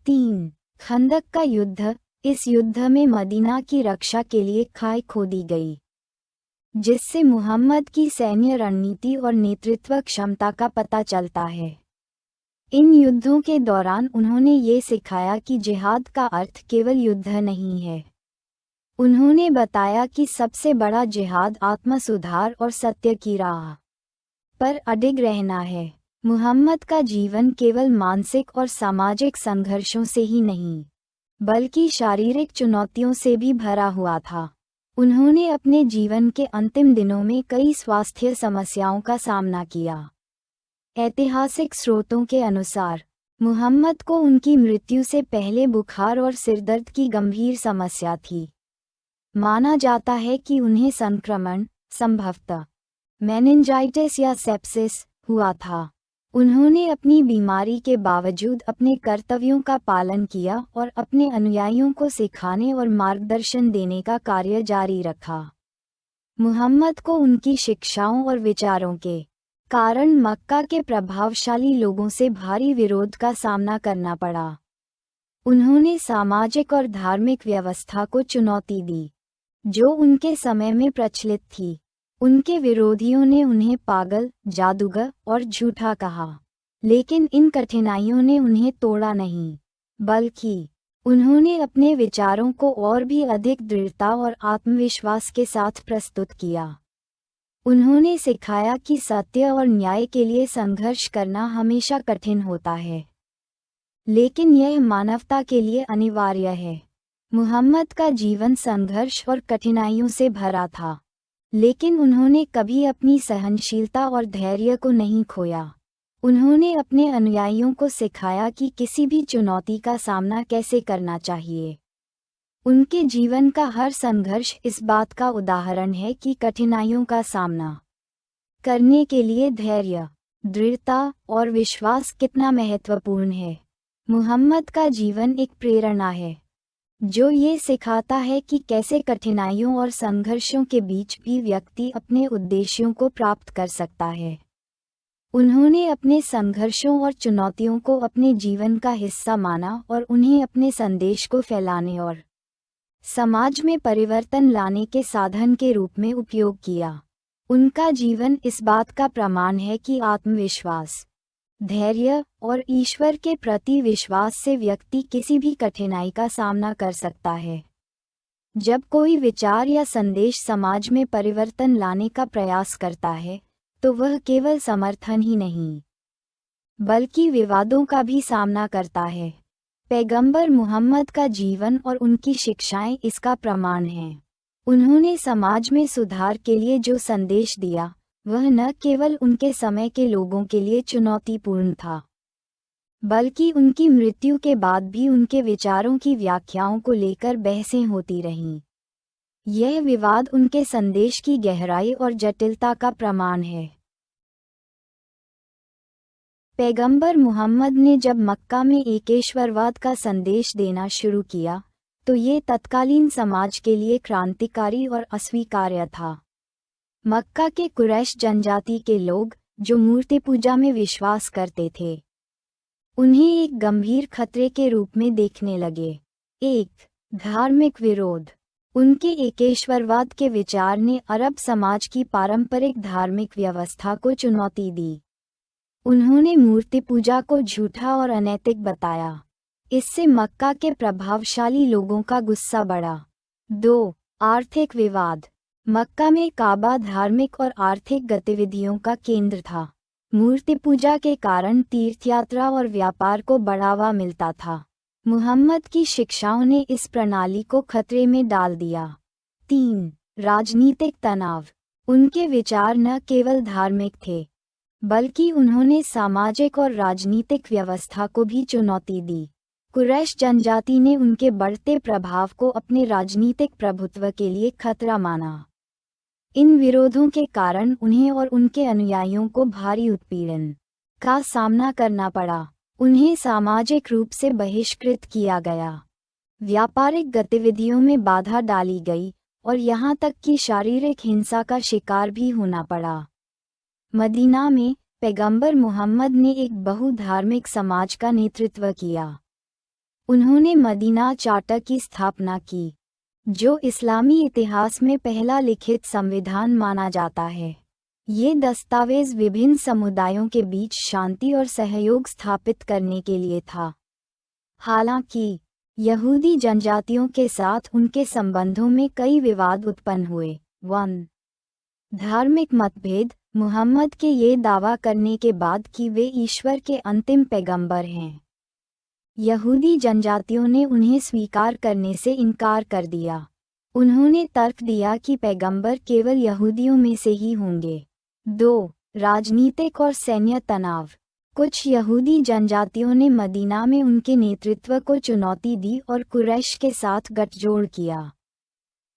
3. खंदक का युद्ध। इस युद्ध में मदीना की रक्षा के लिए खाई खोदी गई, जिससे मुहम्मद की सैन्य रणनीति और नेतृत्व क्षमता का पता चलता है। इन युद्धों के दौरान उन्होंने ये सिखाया कि जिहाद का अर्थ केवल युद्ध नहीं है। उन्होंने बताया कि सबसे बड़ा जिहाद आत्मसुधार और सत्य की राह पर अडिग रहना है। मुहम्मद का जीवन केवल मानसिक और सामाजिक संघर्षों से ही नहीं, बल्कि शारीरिक चुनौतियों से भी भरा हुआ था। उन्होंने अपने जीवन के अंतिम दिनों में कई स्वास्थ्य समस्याओं का सामना किया। ऐतिहासिक स्रोतों के अनुसार मुहम्मद को उनकी मृत्यु से पहले बुखार और सिरदर्द की गंभीर समस्या थी। माना जाता है कि उन्हें संक्रमण, संभवतः मेनिंजाइटिस या सेप्सिस, हुआ था। उन्होंने अपनी बीमारी के बावजूद अपने कर्तव्यों का पालन किया और अपने अनुयायियों को सिखाने और मार्गदर्शन देने का कार्य जारी रखा। मुहम्मद को उनकी शिक्षाओं और विचारों के कारण मक्का के प्रभावशाली लोगों से भारी विरोध का सामना करना पड़ा। उन्होंने सामाजिक और धार्मिक व्यवस्था को चुनौती दी जो उनके समय में प्रचलित थी। उनके विरोधियों ने उन्हें पागल, जादूगर और झूठा कहा, लेकिन इन कठिनाइयों ने उन्हें तोड़ा नहीं, बल्कि उन्होंने अपने विचारों को और भी अधिक दृढ़ता और आत्मविश्वास के साथ प्रस्तुत किया। उन्होंने सिखाया कि सत्य और न्याय के लिए संघर्ष करना हमेशा कठिन होता है, लेकिन यह मानवता के लिए अनिवार्य है। मुहम्मद का जीवन संघर्ष और कठिनाइयों से भरा था, लेकिन उन्होंने कभी अपनी सहनशीलता और धैर्य को नहीं खोया। उन्होंने अपने अनुयायियों को सिखाया कि किसी भी चुनौती का सामना कैसे करना चाहिए। उनके जीवन का हर संघर्ष इस बात का उदाहरण है कि कठिनाइयों का सामना करने के लिए धैर्य, दृढ़ता और विश्वास कितना महत्वपूर्ण है। मुहम्मद का जीवन एक प्रेरणा है जो ये सिखाता है कि कैसे कठिनाइयों और संघर्षों के बीच भी व्यक्ति अपने उद्देश्यों को प्राप्त कर सकता है। उन्होंने अपने संघर्षों और चुनौतियों को अपने जीवन का हिस्सा माना और उन्हें अपने संदेश को फैलाने और समाज में परिवर्तन लाने के साधन के रूप में उपयोग किया। उनका जीवन इस बात का प्रमाण है कि आत्मविश्वास, धैर्य और ईश्वर के प्रति विश्वास से व्यक्ति किसी भी कठिनाई का सामना कर सकता है। जब कोई विचार या संदेश समाज में परिवर्तन लाने का प्रयास करता है, तो वह केवल समर्थन ही नहीं, बल्कि विवादों का भी सामना करता है। पैगंबर मुहम्मद का जीवन और उनकी शिक्षाएं इसका प्रमाण हैं। उन्होंने समाज में सुधार के लिए जो संदेश दिया, वह न केवल उनके समय के लोगों के लिए चुनौतीपूर्ण था, बल्कि उनकी मृत्यु के बाद भी उनके विचारों की व्याख्याओं को लेकर बहसें होती रहीं। यह विवाद उनके संदेश की गहराई और जटिलता का प्रमाण है। पैगंबर मुहम्मद ने जब मक्का में एकेश्वरवाद का संदेश देना शुरू किया, तो ये तत्कालीन समाज के लिए क्रांतिकारी और अस्वीकार्य था। मक्का के कुरैश जनजाति के लोग, जो मूर्ति पूजा में विश्वास करते थे, उन्हें एक गंभीर खतरे के रूप में देखने लगे। एक धार्मिक विरोध। उनके एकेश्वरवाद के विचार ने अरब समाज की पारंपरिक धार्मिक व्यवस्था को चुनौती दी। उन्होंने मूर्ति पूजा को झूठा और अनैतिक बताया। इससे मक्का के प्रभावशाली लोगों का गुस्सा बढ़ा। 2. आर्थिक विवाद। मक्का में काबा धार्मिक और आर्थिक गतिविधियों का केंद्र था। मूर्ति पूजा के कारण तीर्थयात्रा और व्यापार को बढ़ावा मिलता था। मुहम्मद की शिक्षाओं ने इस प्रणाली को खतरे में डाल दिया। 3. राजनीतिक तनाव। उनके विचार न केवल धार्मिक थे, बल्कि उन्होंने सामाजिक और राजनीतिक व्यवस्था को भी चुनौती दी। कुरैश जनजाति ने उनके बढ़ते प्रभाव को अपने राजनीतिक प्रभुत्व के लिए खतरा माना। इन विरोधों के कारण उन्हें और उनके अनुयायियों को भारी उत्पीड़न का सामना करना पड़ा। उन्हें सामाजिक रूप से बहिष्कृत किया गया, व्यापारिक गतिविधियों में बाधा डाली गई और यहाँ तक कि शारीरिक हिंसा का शिकार भी होना पड़ा। मदीना में पैगंबर मुहम्मद ने एक बहुधार्मिक समाज का नेतृत्व किया। उन्होंने मदीना चार्टर की स्थापना की, जो इस्लामी इतिहास में पहला लिखित संविधान माना जाता है। ये दस्तावेज विभिन्न समुदायों के बीच शांति और सहयोग स्थापित करने के लिए था। हालांकि यहूदी जनजातियों के साथ उनके संबंधों में कई विवाद उत्पन्न हुए। 1. धार्मिक मतभेद। मुहम्मद के ये दावा करने के बाद कि वे ईश्वर के अंतिम पैगंबर हैं, यहूदी जनजातियों ने उन्हें स्वीकार करने से इनकार कर दिया। उन्होंने तर्क दिया कि पैगंबर केवल यहूदियों में से ही होंगे। 2. राजनीतिक और सैन्य तनाव। कुछ यहूदी जनजातियों ने मदीना में उनके नेतृत्व को चुनौती दी और कुरैश के साथ गठजोड़ किया।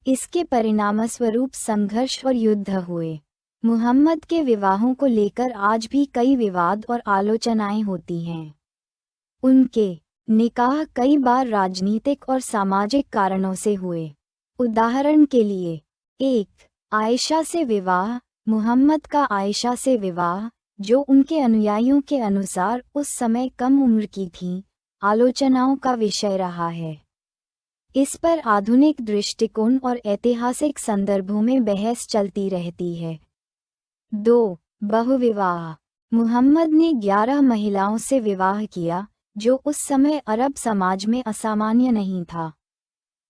इसके परिणामस्वरूप संघर्ष और युद्ध हुए। मुहम्मद के विवाहों को लेकर आज भी कई विवाद और आलोचनाएं होती हैं। उनके निकाह कई बार राजनीतिक और सामाजिक कारणों से हुए। उदाहरण के लिए, 1. आयशा से विवाह। मुहम्मद का आयशा से विवाह, जो उनके अनुयायियों के अनुसार उस समय कम उम्र की थीं, आलोचनाओं का विषय रहा है। इस पर आधुनिक दृष्टिकोण और ऐतिहासिक संदर्भों में बहस चलती रहती है। 2. बहुविवाह। मुहम्मद ने 11 महिलाओं से विवाह किया, जो उस समय अरब समाज में असामान्य नहीं था।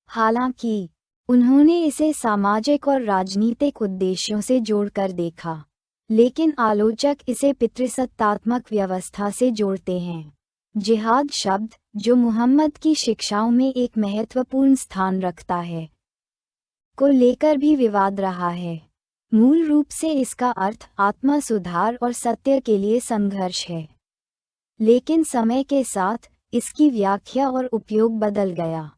हालांकि उन्होंने इसे सामाजिक और राजनीतिक उद्देश्यों से जोड़कर देखा, लेकिन आलोचक इसे पितृसत्तात्मक व्यवस्था से जोड़ते हैं। जिहाद शब्द, जो मुहम्मद की शिक्षाओं में एक महत्वपूर्ण स्थान रखता है, को लेकर भी विवाद रहा है। मूल रूप से इसका अर्थ आत्मा सुधार और सत्य के लिए संघर्ष है, लेकिन समय के साथ इसकी व्याख्या और उपयोग बदल गया।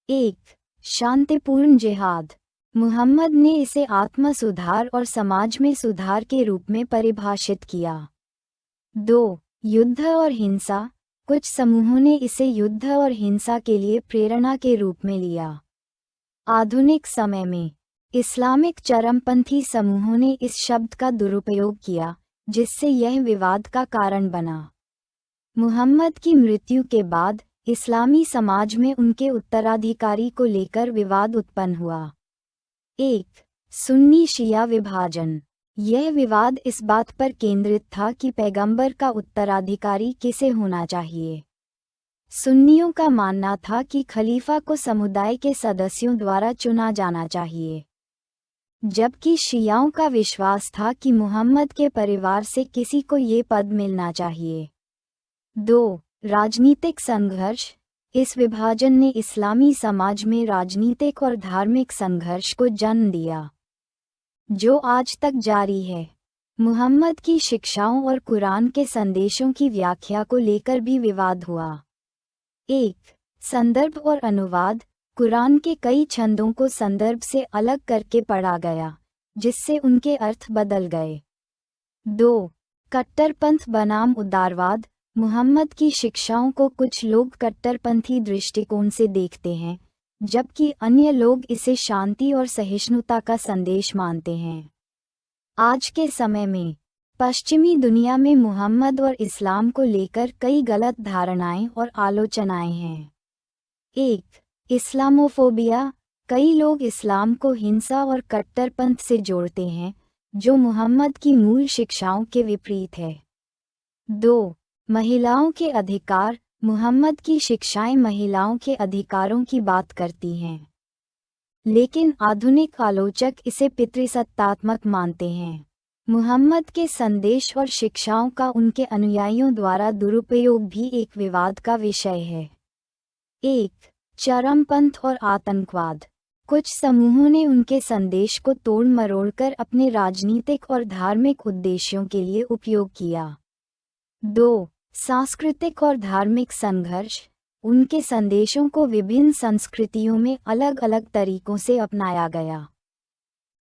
1. शांतिपूर्ण जिहाद। मुहम्मद ने इसे आत्म सुधार और समाज में सुधार के रूप में परिभाषित किया। 2. युद्ध और हिंसा। कुछ समूहों ने इसे युद्ध और हिंसा के लिए प्रेरणा के रूप में लिया। आधुनिक समय में इस्लामिक चरमपंथी समूहों ने इस शब्द का दुरुपयोग किया, जिससे यह विवाद का कारण बना। मुहम्मद की मृत्यु के बाद इस्लामी समाज में उनके उत्तराधिकारी को लेकर विवाद उत्पन्न हुआ। 1. सुन्नी शिया विभाजन। यह विवाद इस बात पर केंद्रित था कि पैगंबर का उत्तराधिकारी किसे होना चाहिए। सुन्नियों का मानना था कि खलीफा को समुदाय के सदस्यों द्वारा चुना जाना चाहिए, जबकि शियाओं का विश्वास था कि मुहम्मद के परिवार से किसी को ये पद मिलना चाहिए। 2. राजनीतिक संघर्ष। इस विभाजन ने इस्लामी समाज में राजनीतिक और धार्मिक संघर्ष को जन्म दिया, जो आज तक जारी है। मुहम्मद की शिक्षाओं और कुरान के संदेशों की व्याख्या को लेकर भी विवाद हुआ। 1. संदर्भ और अनुवाद। कुरान के कई छंदों को संदर्भ से अलग करके पढ़ा गया, जिससे उनके अर्थ बदल गए। 2. कट्टरपंथ बनाम उदारवाद। मुहम्मद की शिक्षाओं को कुछ लोग कट्टरपंथी दृष्टिकोण से देखते हैं, जबकि अन्य लोग इसे शांति और सहिष्णुता का संदेश मानते हैं। आज के समय में पश्चिमी दुनिया में मुहम्मद और इस्लाम को लेकर कई गलत धारणाएं और आलोचनाएं हैं। 1. इस्लामोफोबिया। कई लोग इस्लाम को हिंसा और कट्टरपंथ से जोड़ते हैं, जो मुहम्मद की मूल शिक्षाओं के विपरीत है। 2. महिलाओं के अधिकार। मुहम्मद की शिक्षाएं महिलाओं के अधिकारों की बात करती हैं, लेकिन आधुनिक आलोचक इसे पितृसत्तात्मक मानते हैं। मुहम्मद के संदेश और शिक्षाओं का उनके अनुयायियों द्वारा दुरुपयोग भी एक विवाद का विषय है। 1. चरमपंथ और आतंकवाद। कुछ समूहों ने उनके संदेश को तोड़ मरोड़कर अपने राजनीतिक और धार्मिक उद्देश्यों के लिए उपयोग किया। 2. सांस्कृतिक और धार्मिक संघर्ष। उनके संदेशों को विभिन्न संस्कृतियों में अलग अलग तरीकों से अपनाया गया,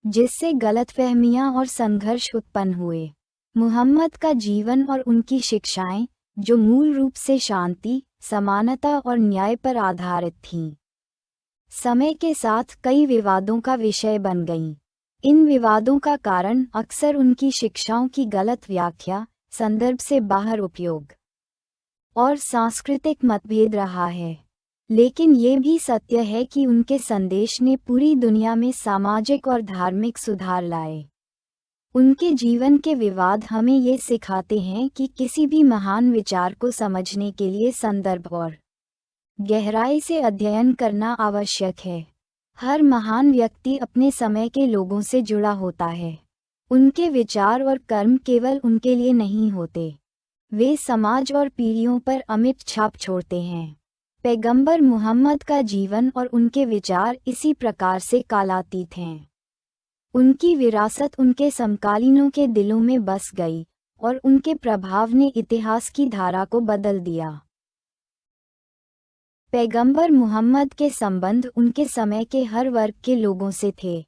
जिससे गलतफहमियां और संघर्ष उत्पन्न हुए। मुहम्मद का जीवन और उनकी शिक्षाएं, जो मूल रूप से शांति, समानता और न्याय पर आधारित थीं, समय के साथ कई विवादों का विषय बन गईं। इन विवादों का कारण अक्सर उनकी शिक्षाओं की गलत व्याख्या, संदर्भ से बाहर उपयोग और सांस्कृतिक मतभेद रहा है। लेकिन ये भी सत्य है कि उनके संदेश ने पूरी दुनिया में सामाजिक और धार्मिक सुधार लाए। उनके जीवन के विवाद हमें ये सिखाते हैं कि किसी भी महान विचार को समझने के लिए संदर्भ और गहराई से अध्ययन करना आवश्यक है। हर महान व्यक्ति अपने समय के लोगों से जुड़ा होता है। उनके विचार और कर्म केवल उनके लिए नहीं होते, वे समाज और पीढ़ियों पर अमिट छाप छोड़ते हैं। पैगंबर मुहम्मद का जीवन और उनके विचार इसी प्रकार से कालातीत हैं। उनकी विरासत उनके समकालीनों के दिलों में बस गई और उनके प्रभाव ने इतिहास की धारा को बदल दिया। पैगंबर मुहम्मद के संबंध उनके समय के हर वर्ग के लोगों से थे,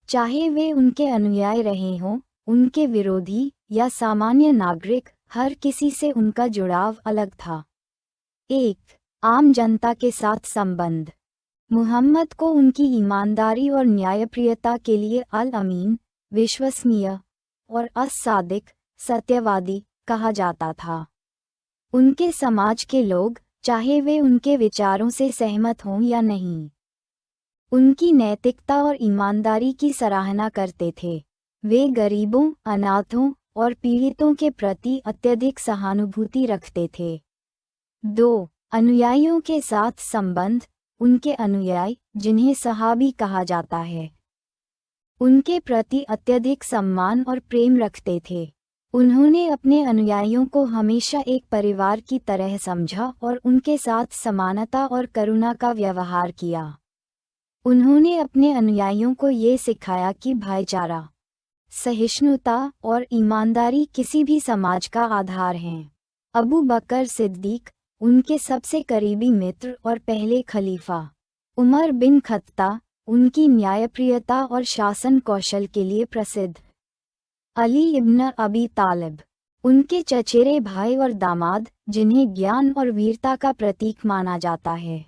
चाहे वे उनके अनुयायी रहे हों, उनके विरोधी या सामान्य नागरिक, हर किसी से उनका जुड़ाव अलग था। 1. आम जनता के साथ संबंध। मुहम्मद को उनकी ईमानदारी और न्यायप्रियता के लिए अल-अमीन, विश्वसनीय, और अस-सादिक, सत्यवादी, कहा जाता था। उनके समाज के लोग, चाहे वे उनके विचारों से सहमत हों या नहीं, उनकी नैतिकता और ईमानदारी की सराहना करते थे। वे गरीबों, अनाथों और पीड़ितों के प्रति अत्यधिक सहानुभूति रखते थे। 2. अनुयायियों के साथ संबंध। उनके अनुयायी, जिन्हें सहाबी कहा जाता है, उनके प्रति अत्यधिक सम्मान और प्रेम रखते थे। उन्होंने अपने अनुयायियों को हमेशा एक परिवार की तरह समझा और उनके साथ समानता और करुणा का व्यवहार किया। उन्होंने अपने अनुयायियों को ये सिखाया कि भाईचारा, सहिष्णुता और ईमानदारी किसी भी समाज का आधार हैं। अबू बकर सिद्दीक, उनके सबसे करीबी मित्र और पहले खलीफा। उमर बिन खत्ताब, उनकी न्यायप्रियता और शासन कौशल के लिए प्रसिद्ध। अली इब्न अबी तालिब, उनके चचेरे भाई और दामाद, जिन्हें ज्ञान और वीरता का प्रतीक माना जाता है।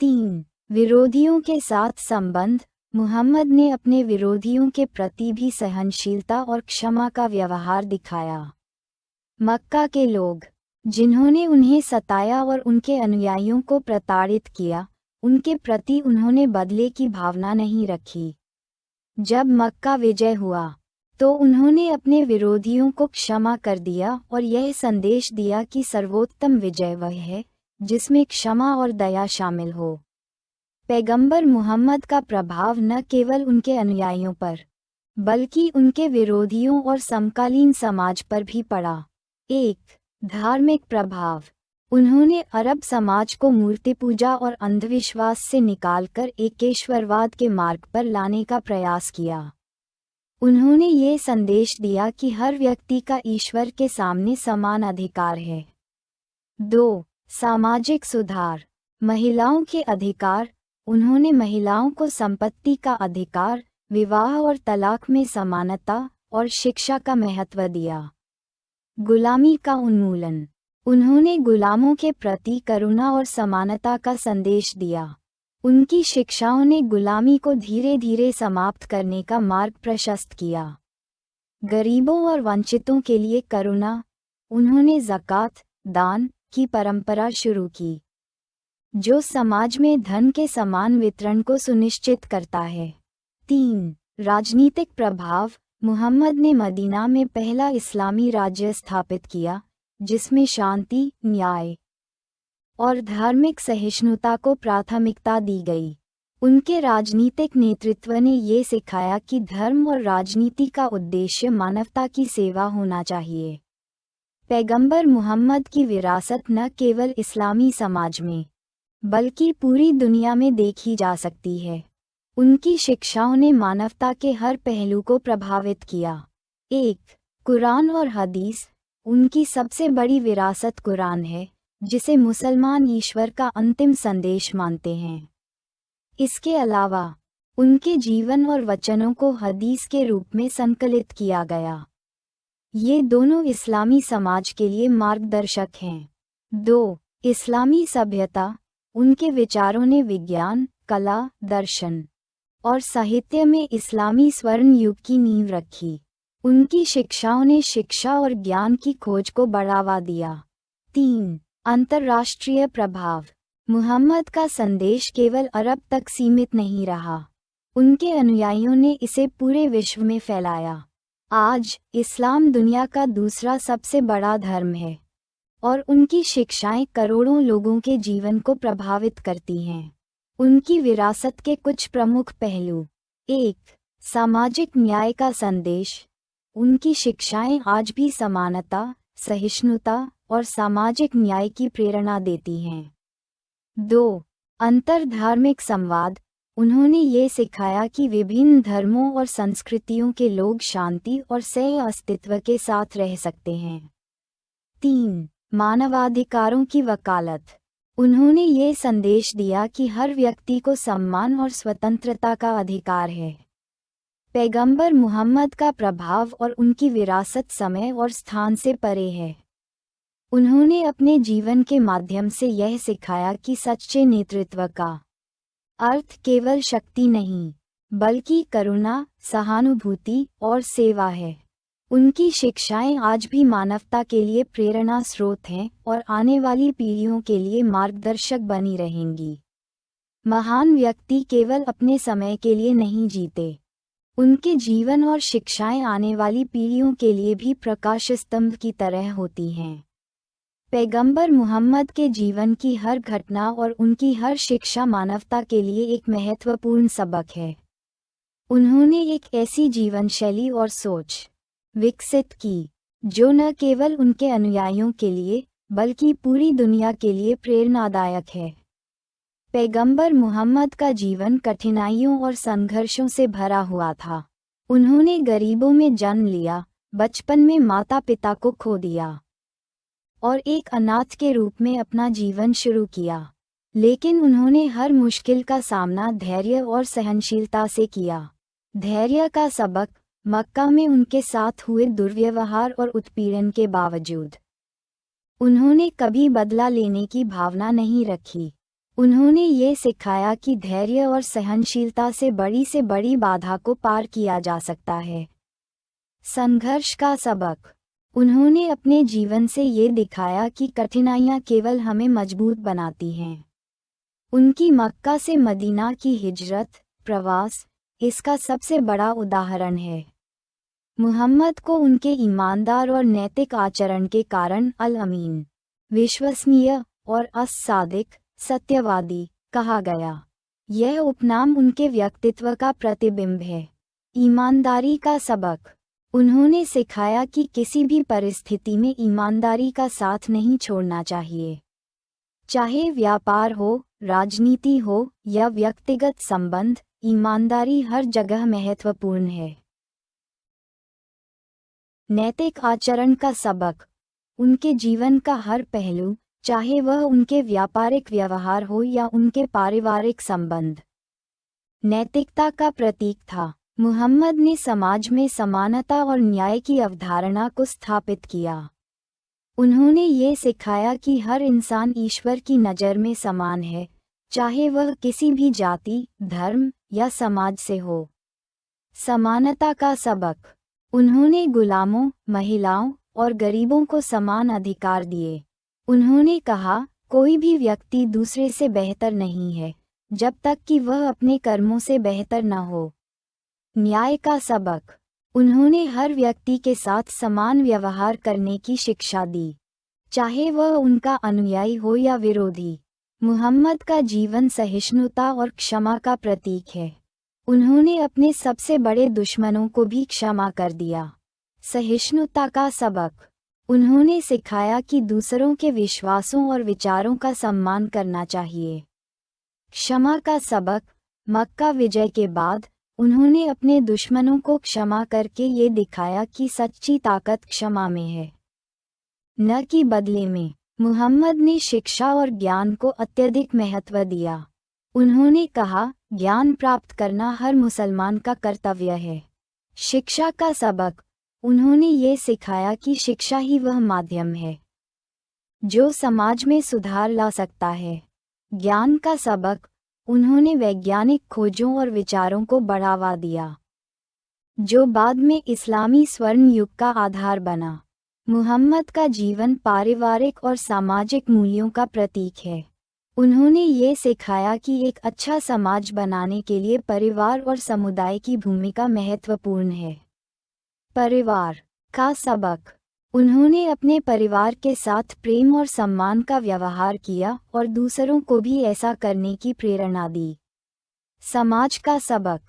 3. विरोधियों के साथ संबंध। मुहम्मद ने अपने विरोधियों के प्रति भी सहनशीलता और क्षमा का व्यवहार दिखाया। मक्का के लोग, जिन्होंने उन्हें सताया और उनके अनुयायियों को प्रताड़ित किया, उनके प्रति उन्होंने बदले की भावना नहीं रखी। जब मक्का विजय हुआ, तो उन्होंने अपने विरोधियों को क्षमा कर दिया और यह संदेश दिया कि सर्वोत्तम विजय वह है जिसमें क्षमा और दया शामिल हो। पैगंबर मुहम्मद का प्रभाव न केवल उनके अनुयायियों पर बल्कि उनके विरोधियों और समकालीन समाज पर भी पड़ा। एक, धार्मिक प्रभाव। उन्होंने अरब समाज को मूर्ति पूजा और अंधविश्वास से निकालकर एकेश्वरवाद के मार्ग पर लाने का प्रयास किया। उन्होंने ये संदेश दिया कि हर व्यक्ति का ईश्वर के सामने समान अधिकार है। 2, सामाजिक सुधार। महिलाओं के अधिकार। उन्होंने महिलाओं को संपत्ति का अधिकार, विवाह और तलाक में समानता और शिक्षा का महत्व दिया। गुलामी का उन्मूलन। उन्होंने गुलामों के प्रति करुणा और समानता का संदेश दिया। उनकी शिक्षाओं ने गुलामी को धीरे धीरे समाप्त करने का मार्ग प्रशस्त किया। गरीबों और वंचितों के लिए करुणा। उन्होंने ज़कात, दान की परंपरा शुरू की, जो समाज में धन के समान वितरण को सुनिश्चित करता है। 3, राजनीतिक प्रभाव। मुहम्मद ने मदीना में पहला इस्लामी राज्य स्थापित किया, जिसमें शांति, न्याय और धार्मिक सहिष्णुता को प्राथमिकता दी गई। उनके राजनीतिक नेतृत्व ने ये सिखाया कि धर्म और राजनीति का उद्देश्य मानवता की सेवा होना चाहिए। पैगंबर मुहम्मद की विरासत न केवल इस्लामी समाज में बल्कि पूरी दुनिया में देखी जा सकती है। उनकी शिक्षाओं ने मानवता के हर पहलू को प्रभावित किया। 1, कुरान और हदीस। उनकी सबसे बड़ी विरासत कुरान है, जिसे मुसलमान ईश्वर का अंतिम संदेश मानते हैं। इसके अलावा उनके जीवन और वचनों को हदीस के रूप में संकलित किया गया। ये दोनों इस्लामी समाज के लिए मार्गदर्शक हैं। 2, इस्लामी सभ्यता। उनके विचारों ने विज्ञान, कला, दर्शन और साहित्य में इस्लामी स्वर्ण युग की नींव रखी। उनकी शिक्षाओं ने शिक्षा और ज्ञान की खोज को बढ़ावा दिया। 3, अंतर्राष्ट्रीय प्रभाव। मुहम्मद का संदेश केवल अरब तक सीमित नहीं रहा। उनके अनुयायियों ने इसे पूरे विश्व में फैलाया। आज इस्लाम दुनिया का दूसरा सबसे बड़ा धर्म है और उनकी शिक्षाएं करोड़ों लोगों के जीवन को प्रभावित करती हैं। उनकी विरासत के कुछ प्रमुख पहलू। 1, सामाजिक न्याय का संदेश। उनकी शिक्षाएं आज भी समानता, सहिष्णुता और सामाजिक न्याय की प्रेरणा देती हैं। 2, अंतरधार्मिक संवाद। उन्होंने ये सिखाया कि विभिन्न धर्मों और संस्कृतियों के लोग शांति और सह अस्तित्व के साथ रह सकते हैं। 3, मानवाधिकारों की वकालत। उन्होंने ये संदेश दिया कि हर व्यक्ति को सम्मान और स्वतंत्रता का अधिकार है। पैगंबर मुहम्मद का प्रभाव और उनकी विरासत समय और स्थान से परे है। उन्होंने अपने जीवन के माध्यम से यह सिखाया कि सच्चे नेतृत्व का अर्थ केवल शक्ति नहीं, बल्कि करुणा, सहानुभूति और सेवा है। उनकी शिक्षाएं आज भी मानवता के लिए प्रेरणा स्रोत हैं और आने वाली पीढ़ियों के लिए मार्गदर्शक बनी रहेंगी। महान व्यक्ति केवल अपने समय के लिए नहीं जीते, उनके जीवन और शिक्षाएं आने वाली पीढ़ियों के लिए भी प्रकाश स्तंभ की तरह होती हैं। पैगंबर मुहम्मद के जीवन की हर घटना और उनकी हर शिक्षा मानवता के लिए एक महत्वपूर्ण सबक है। उन्होंने एक ऐसी जीवन शैली और सोच विकसित की जो न केवल उनके अनुयायियों के लिए बल्कि पूरी दुनिया के लिए प्रेरणादायक है। पैगंबर मुहम्मद का जीवन कठिनाइयों और संघर्षों से भरा हुआ था। उन्होंने गरीबों में जन्म लिया, बचपन में माता पिता को खो दिया और एक अनाथ के रूप में अपना जीवन शुरू किया। लेकिन उन्होंने हर मुश्किल का सामना धैर्य और सहनशीलता से किया। धैर्य का सबक। मक्का में उनके साथ हुए दुर्व्यवहार और उत्पीड़न के बावजूद उन्होंने कभी बदला लेने की भावना नहीं रखी। उन्होंने ये सिखाया कि धैर्य और सहनशीलता से बड़ी बाधा को पार किया जा सकता है। संघर्ष का सबक। उन्होंने अपने जीवन से ये दिखाया कि कठिनाइयाँ केवल हमें मजबूत बनाती हैं। उनकी मक्का से मदीना की हिजरत, प्रवास, इसका सबसे बड़ा उदाहरण है। मुहम्मद को उनके ईमानदार और नैतिक आचरण के कारण अल-अमीन, विश्वसनीय और अस-सादिक, सत्यवादी कहा गया। यह उपनाम उनके व्यक्तित्व का प्रतिबिंब है। ईमानदारी का सबक। उन्होंने सिखाया कि किसी भी परिस्थिति में ईमानदारी का साथ नहीं छोड़ना चाहिए। चाहे व्यापार हो, राजनीति हो या व्यक्तिगत संबंध, ईमानदारी हर जगह महत्वपूर्ण है। नैतिक आचरण का सबक। उनके जीवन का हर पहलू, चाहे वह उनके व्यापारिक व्यवहार हो या उनके पारिवारिक संबंध, नैतिकता का प्रतीक था। मुहम्मद ने समाज में समानता और न्याय की अवधारणा को स्थापित किया। उन्होंने ये सिखाया कि हर इंसान ईश्वर की नज़र में समान है, चाहे वह किसी भी जाति, धर्म या समाज से हो। समानता का सबक। उन्होंने गुलामों, महिलाओं और गरीबों को समान अधिकार दिए। उन्होंने कहा, कोई भी व्यक्ति दूसरे से बेहतर नहीं है, जब तक कि वह अपने कर्मों से बेहतर न हो। न्याय का सबक। उन्होंने हर व्यक्ति के साथ समान व्यवहार करने की शिक्षा दी, चाहे वह उनका अनुयायी हो या विरोधी। मुहम्मद का जीवन सहिष्णुता और क्षमा का प्रतीक है। उन्होंने अपने सबसे बड़े दुश्मनों को भी क्षमा कर दिया। सहिष्णुता का सबक। उन्होंने सिखाया कि दूसरों के विश्वासों और विचारों का सम्मान करना चाहिए। क्षमा का सबक। मक्का विजय के बाद उन्होंने अपने दुश्मनों को क्षमा करके ये दिखाया कि सच्ची ताकत क्षमा में है, न कि बदले में। मुहम्मद ने शिक्षा और ज्ञान को अत्यधिक महत्व दिया। उन्होंने कहा, ज्ञान प्राप्त करना हर मुसलमान का कर्तव्य है। शिक्षा का सबक। उन्होंने ये सिखाया कि शिक्षा ही वह माध्यम है जो समाज में सुधार ला सकता है। ज्ञान का सबक। उन्होंने वैज्ञानिक खोजों और विचारों को बढ़ावा दिया, जो बाद में इस्लामी स्वर्ण युग का आधार बना। मुहम्मद का जीवन पारिवारिक और सामाजिक मूल्यों का प्रतीक है। उन्होंने ये सिखाया कि एक अच्छा समाज बनाने के लिए परिवार और समुदाय की भूमिका महत्वपूर्ण है। परिवार का सबक। उन्होंने अपने परिवार के साथ प्रेम और सम्मान का व्यवहार किया और दूसरों को भी ऐसा करने की प्रेरणा दी। समाज का सबक।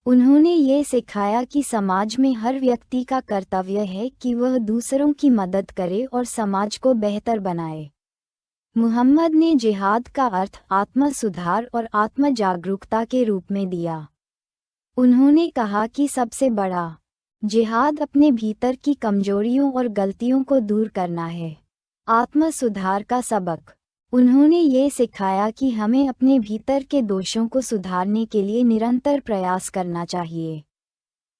उन्होंने ये सिखाया कि समाज में हर व्यक्ति का कर्तव्य है कि वह दूसरों की मदद करे और समाज को बेहतर बनाए। मुहम्मद ने जिहाद का अर्थ आत्म सुधार और आत्म जागरूकता के रूप में दिया। उन्होंने कहा कि सबसे बड़ा जिहाद अपने भीतर की कमजोरियों और गलतियों को दूर करना है। आत्म सुधार का सबक। उन्होंने ये सिखाया कि हमें अपने भीतर के दोषों को सुधारने के लिए निरंतर प्रयास करना चाहिए।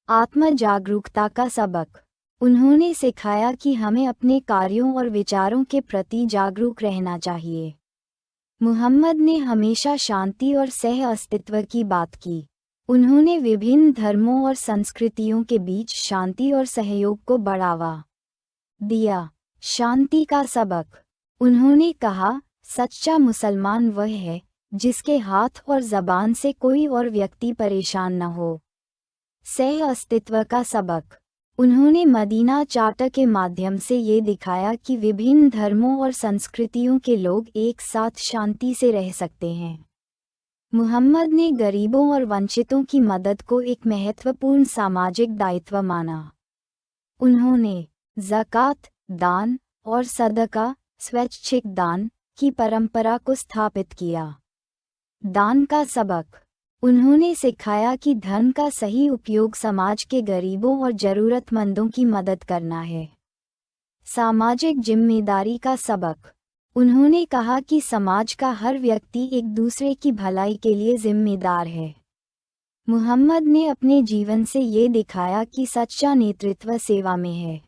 आत्म जागरूकता का सबक। उन्होंने सिखाया कि हमें अपने कार्यों और विचारों के प्रति जागरूक रहना चाहिए। मुहम्मद ने हमेशा शांति और सह अस्तित्व की बात की। उन्होंने विभिन्न धर्मों और संस्कृतियों के बीच शांति और सहयोग को बढ़ावा दिया। शांति का सबक। उन्होंने कहा, सच्चा मुसलमान वह है जिसके हाथ और जबान से कोई और व्यक्ति परेशान न हो। सह अस्तित्व का सबक। उन्होंने मदीना चार्टर के माध्यम से ये दिखाया कि विभिन्न धर्मों और संस्कृतियों के लोग एक साथ शांति से रह सकते हैं। मुहम्मद ने गरीबों और वंचितों की मदद को एक महत्वपूर्ण सामाजिक दायित्व माना। उन्होंने ज़कात, दान और सदका, स्वैच्छिक दान की परंपरा को स्थापित किया। दान का सबक। उन्होंने सिखाया कि धन का सही उपयोग समाज के गरीबों और जरूरतमंदों की मदद करना है। सामाजिक जिम्मेदारी का सबक। उन्होंने कहा कि समाज का हर व्यक्ति एक दूसरे की भलाई के लिए जिम्मेदार है। मुहम्मद ने अपने जीवन से ये दिखाया कि सच्चा नेतृत्व सेवा में है।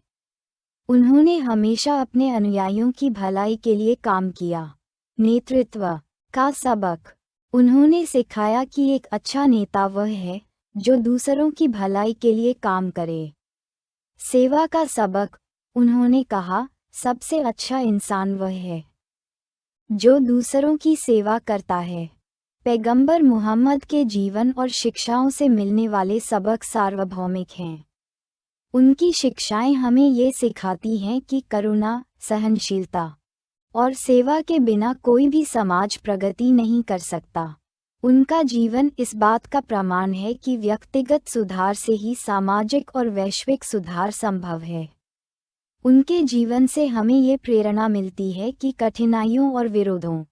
उन्होंने हमेशा अपने अनुयायियों की भलाई के लिए काम किया। नेतृत्व का सबक। उन्होंने सिखाया कि एक अच्छा नेता वह है जो दूसरों की भलाई के लिए काम करे। सेवा का सबक। उन्होंने कहा, सबसे अच्छा इंसान वह है जो दूसरों की सेवा करता है। पैगंबर मुहम्मद के जीवन और शिक्षाओं से मिलने वाले सबक सार्वभौमिक हैं। उनकी शिक्षाएं हमें ये सिखाती हैं कि करुणा, सहनशीलता और सेवा के बिना कोई भी समाज प्रगति नहीं कर सकता। उनका जीवन इस बात का प्रमाण है कि व्यक्तिगत सुधार से ही सामाजिक और वैश्विक सुधार संभव है। उनके जीवन से हमें ये प्रेरणा मिलती है कि कठिनाइयों और विरोधों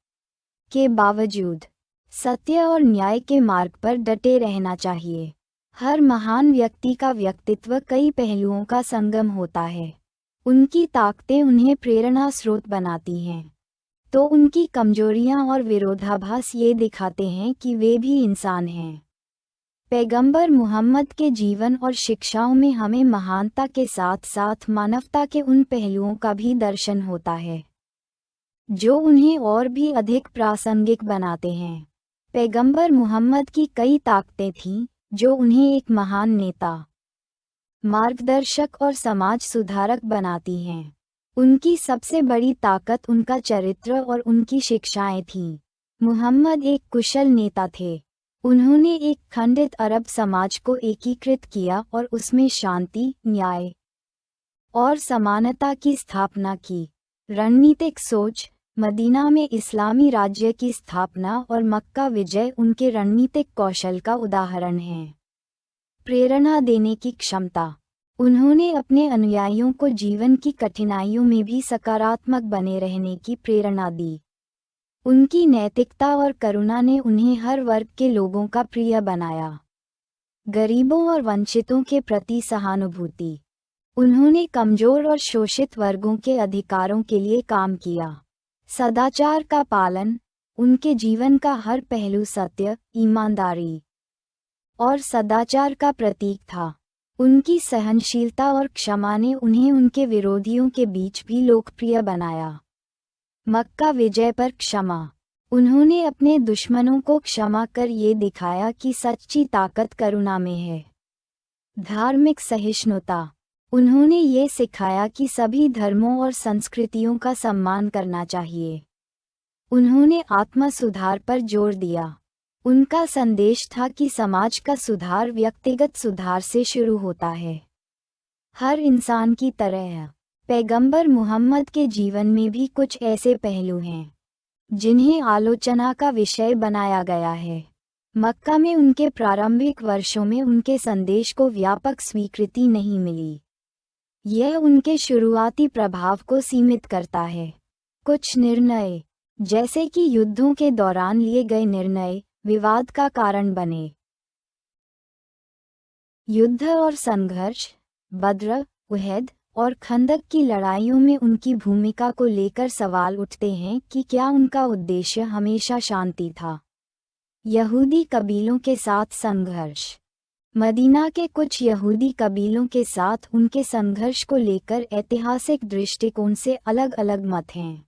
के बावजूद सत्य और न्याय के मार्ग पर डटे रहना चाहिए। हर महान व्यक्ति का व्यक्तित्व कई पहलुओं का संगम होता है। उनकी ताकतें उन्हें प्रेरणा स्रोत बनाती हैं, तो उनकी कमजोरियां और विरोधाभास ये दिखाते हैं कि वे भी इंसान हैं। पैगंबर मोहम्मद के जीवन और शिक्षाओं में हमें महानता के साथ साथ मानवता के उन पहलुओं का भी दर्शन होता है जो उन्हें और भी अधिक प्रासंगिक बनाते हैं। पैगंबर मोहम्मद की कई ताकतें थीं जो उन्हें एक महान नेता, मार्गदर्शक और समाज सुधारक बनाती हैं। उनकी सबसे बड़ी ताकत उनका चरित्र और उनकी शिक्षाएं थीं। मुहम्मद एक कुशल नेता थे। उन्होंने एक खंडित अरब समाज को एकीकृत किया और उसमें शांति, न्याय और समानता की स्थापना की। रणनीतिक सोच, मदीना में इस्लामी राज्य की स्थापना और मक्का विजय उनके रणनीतिक कौशल का उदाहरण है। प्रेरणा देने की क्षमता, उन्होंने अपने अनुयायियों को जीवन की कठिनाइयों में भी सकारात्मक बने रहने की प्रेरणा दी। उनकी नैतिकता और करुणा ने उन्हें हर वर्ग के लोगों का प्रिय बनाया। गरीबों और वंचितों के प्रति सहानुभूति, उन्होंने कमजोर और शोषित वर्गों के अधिकारों के लिए काम किया। सदाचार का पालन, उनके जीवन का हर पहलू सत्य, ईमानदारी और सदाचार का प्रतीक था। उनकी सहनशीलता और क्षमा ने उन्हें उनके विरोधियों के बीच भी लोकप्रिय बनाया। मक्का विजय पर क्षमा, उन्होंने अपने दुश्मनों को क्षमा कर ये दिखाया कि सच्ची ताकत करुणा में है। धार्मिक सहिष्णुता, उन्होंने ये सिखाया कि सभी धर्मों और संस्कृतियों का सम्मान करना चाहिए। उन्होंने आत्म सुधार पर जोर दिया। उनका संदेश था कि समाज का सुधार व्यक्तिगत सुधार से शुरू होता है। हर इंसान की तरह पैगंबर मुहम्मद के जीवन में भी कुछ ऐसे पहलू हैं जिन्हें आलोचना का विषय बनाया गया है। मक्का में उनके प्रारंभिक वर्षों में उनके संदेश को व्यापक स्वीकृति नहीं मिली। यह उनके शुरुआती प्रभाव को सीमित करता है। कुछ निर्णय, जैसे कि युद्धों के दौरान लिए गए निर्णय, विवाद का कारण बने। युद्ध और संघर्ष, बद्र, उहद और खंदक की लड़ाइयों में उनकी भूमिका को लेकर सवाल उठते हैं कि क्या उनका उद्देश्य हमेशा शांति था। यहूदी कबीलों के साथ संघर्ष, मदीना के कुछ यहूदी कबीलों के साथ उनके संघर्ष को लेकर ऐतिहासिक दृष्टिकोण से अलग अलग मत हैं।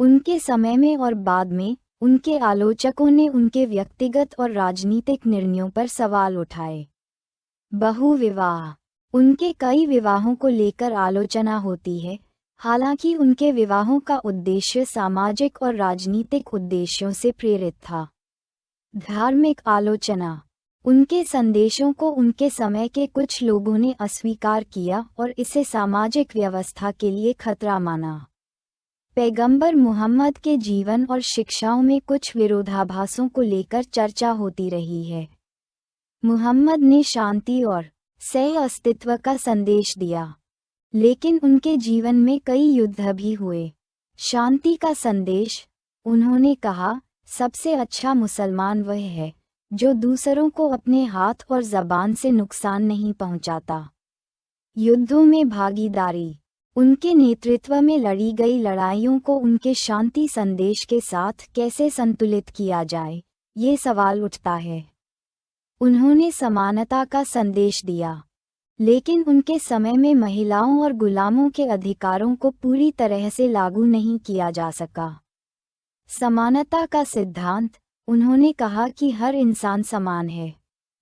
उनके समय में और बाद में उनके आलोचकों ने उनके व्यक्तिगत और राजनीतिक निर्णयों पर सवाल उठाए। बहुविवाह, उनके कई विवाहों को लेकर आलोचना होती है, हालांकि उनके विवाहों का उद्देश्य सामाजिक और राजनीतिक उद्देश्यों से प्रेरित था। धार्मिक आलोचना, उनके संदेशों को उनके समय के कुछ लोगों ने अस्वीकार किया और इसे सामाजिक व्यवस्था के लिए खतरा माना। पैगंबर मुहम्मद के जीवन और शिक्षाओं में कुछ विरोधाभासों को लेकर चर्चा होती रही है। मुहम्मद ने शांति और सह अस्तित्व का संदेश दिया, लेकिन उनके जीवन में कई युद्ध भी हुए। शांति का संदेश, उन्होंने कहा, सबसे अच्छा मुसलमान वह है जो दूसरों को अपने हाथ और ज़बान से नुकसान नहीं पहुंचाता। युद्धों में भागीदारी, उनके नेतृत्व में लड़ी गई लड़ाइयों को उनके शांति संदेश के साथ कैसे संतुलित किया जाए, ये सवाल उठता है। उन्होंने समानता का संदेश दिया, लेकिन उनके समय में महिलाओं और गुलामों के अधिकारों को पूरी तरह से लागू नहीं किया जा सका। समानता का सिद्धांत, उन्होंने कहा कि हर इंसान समान है।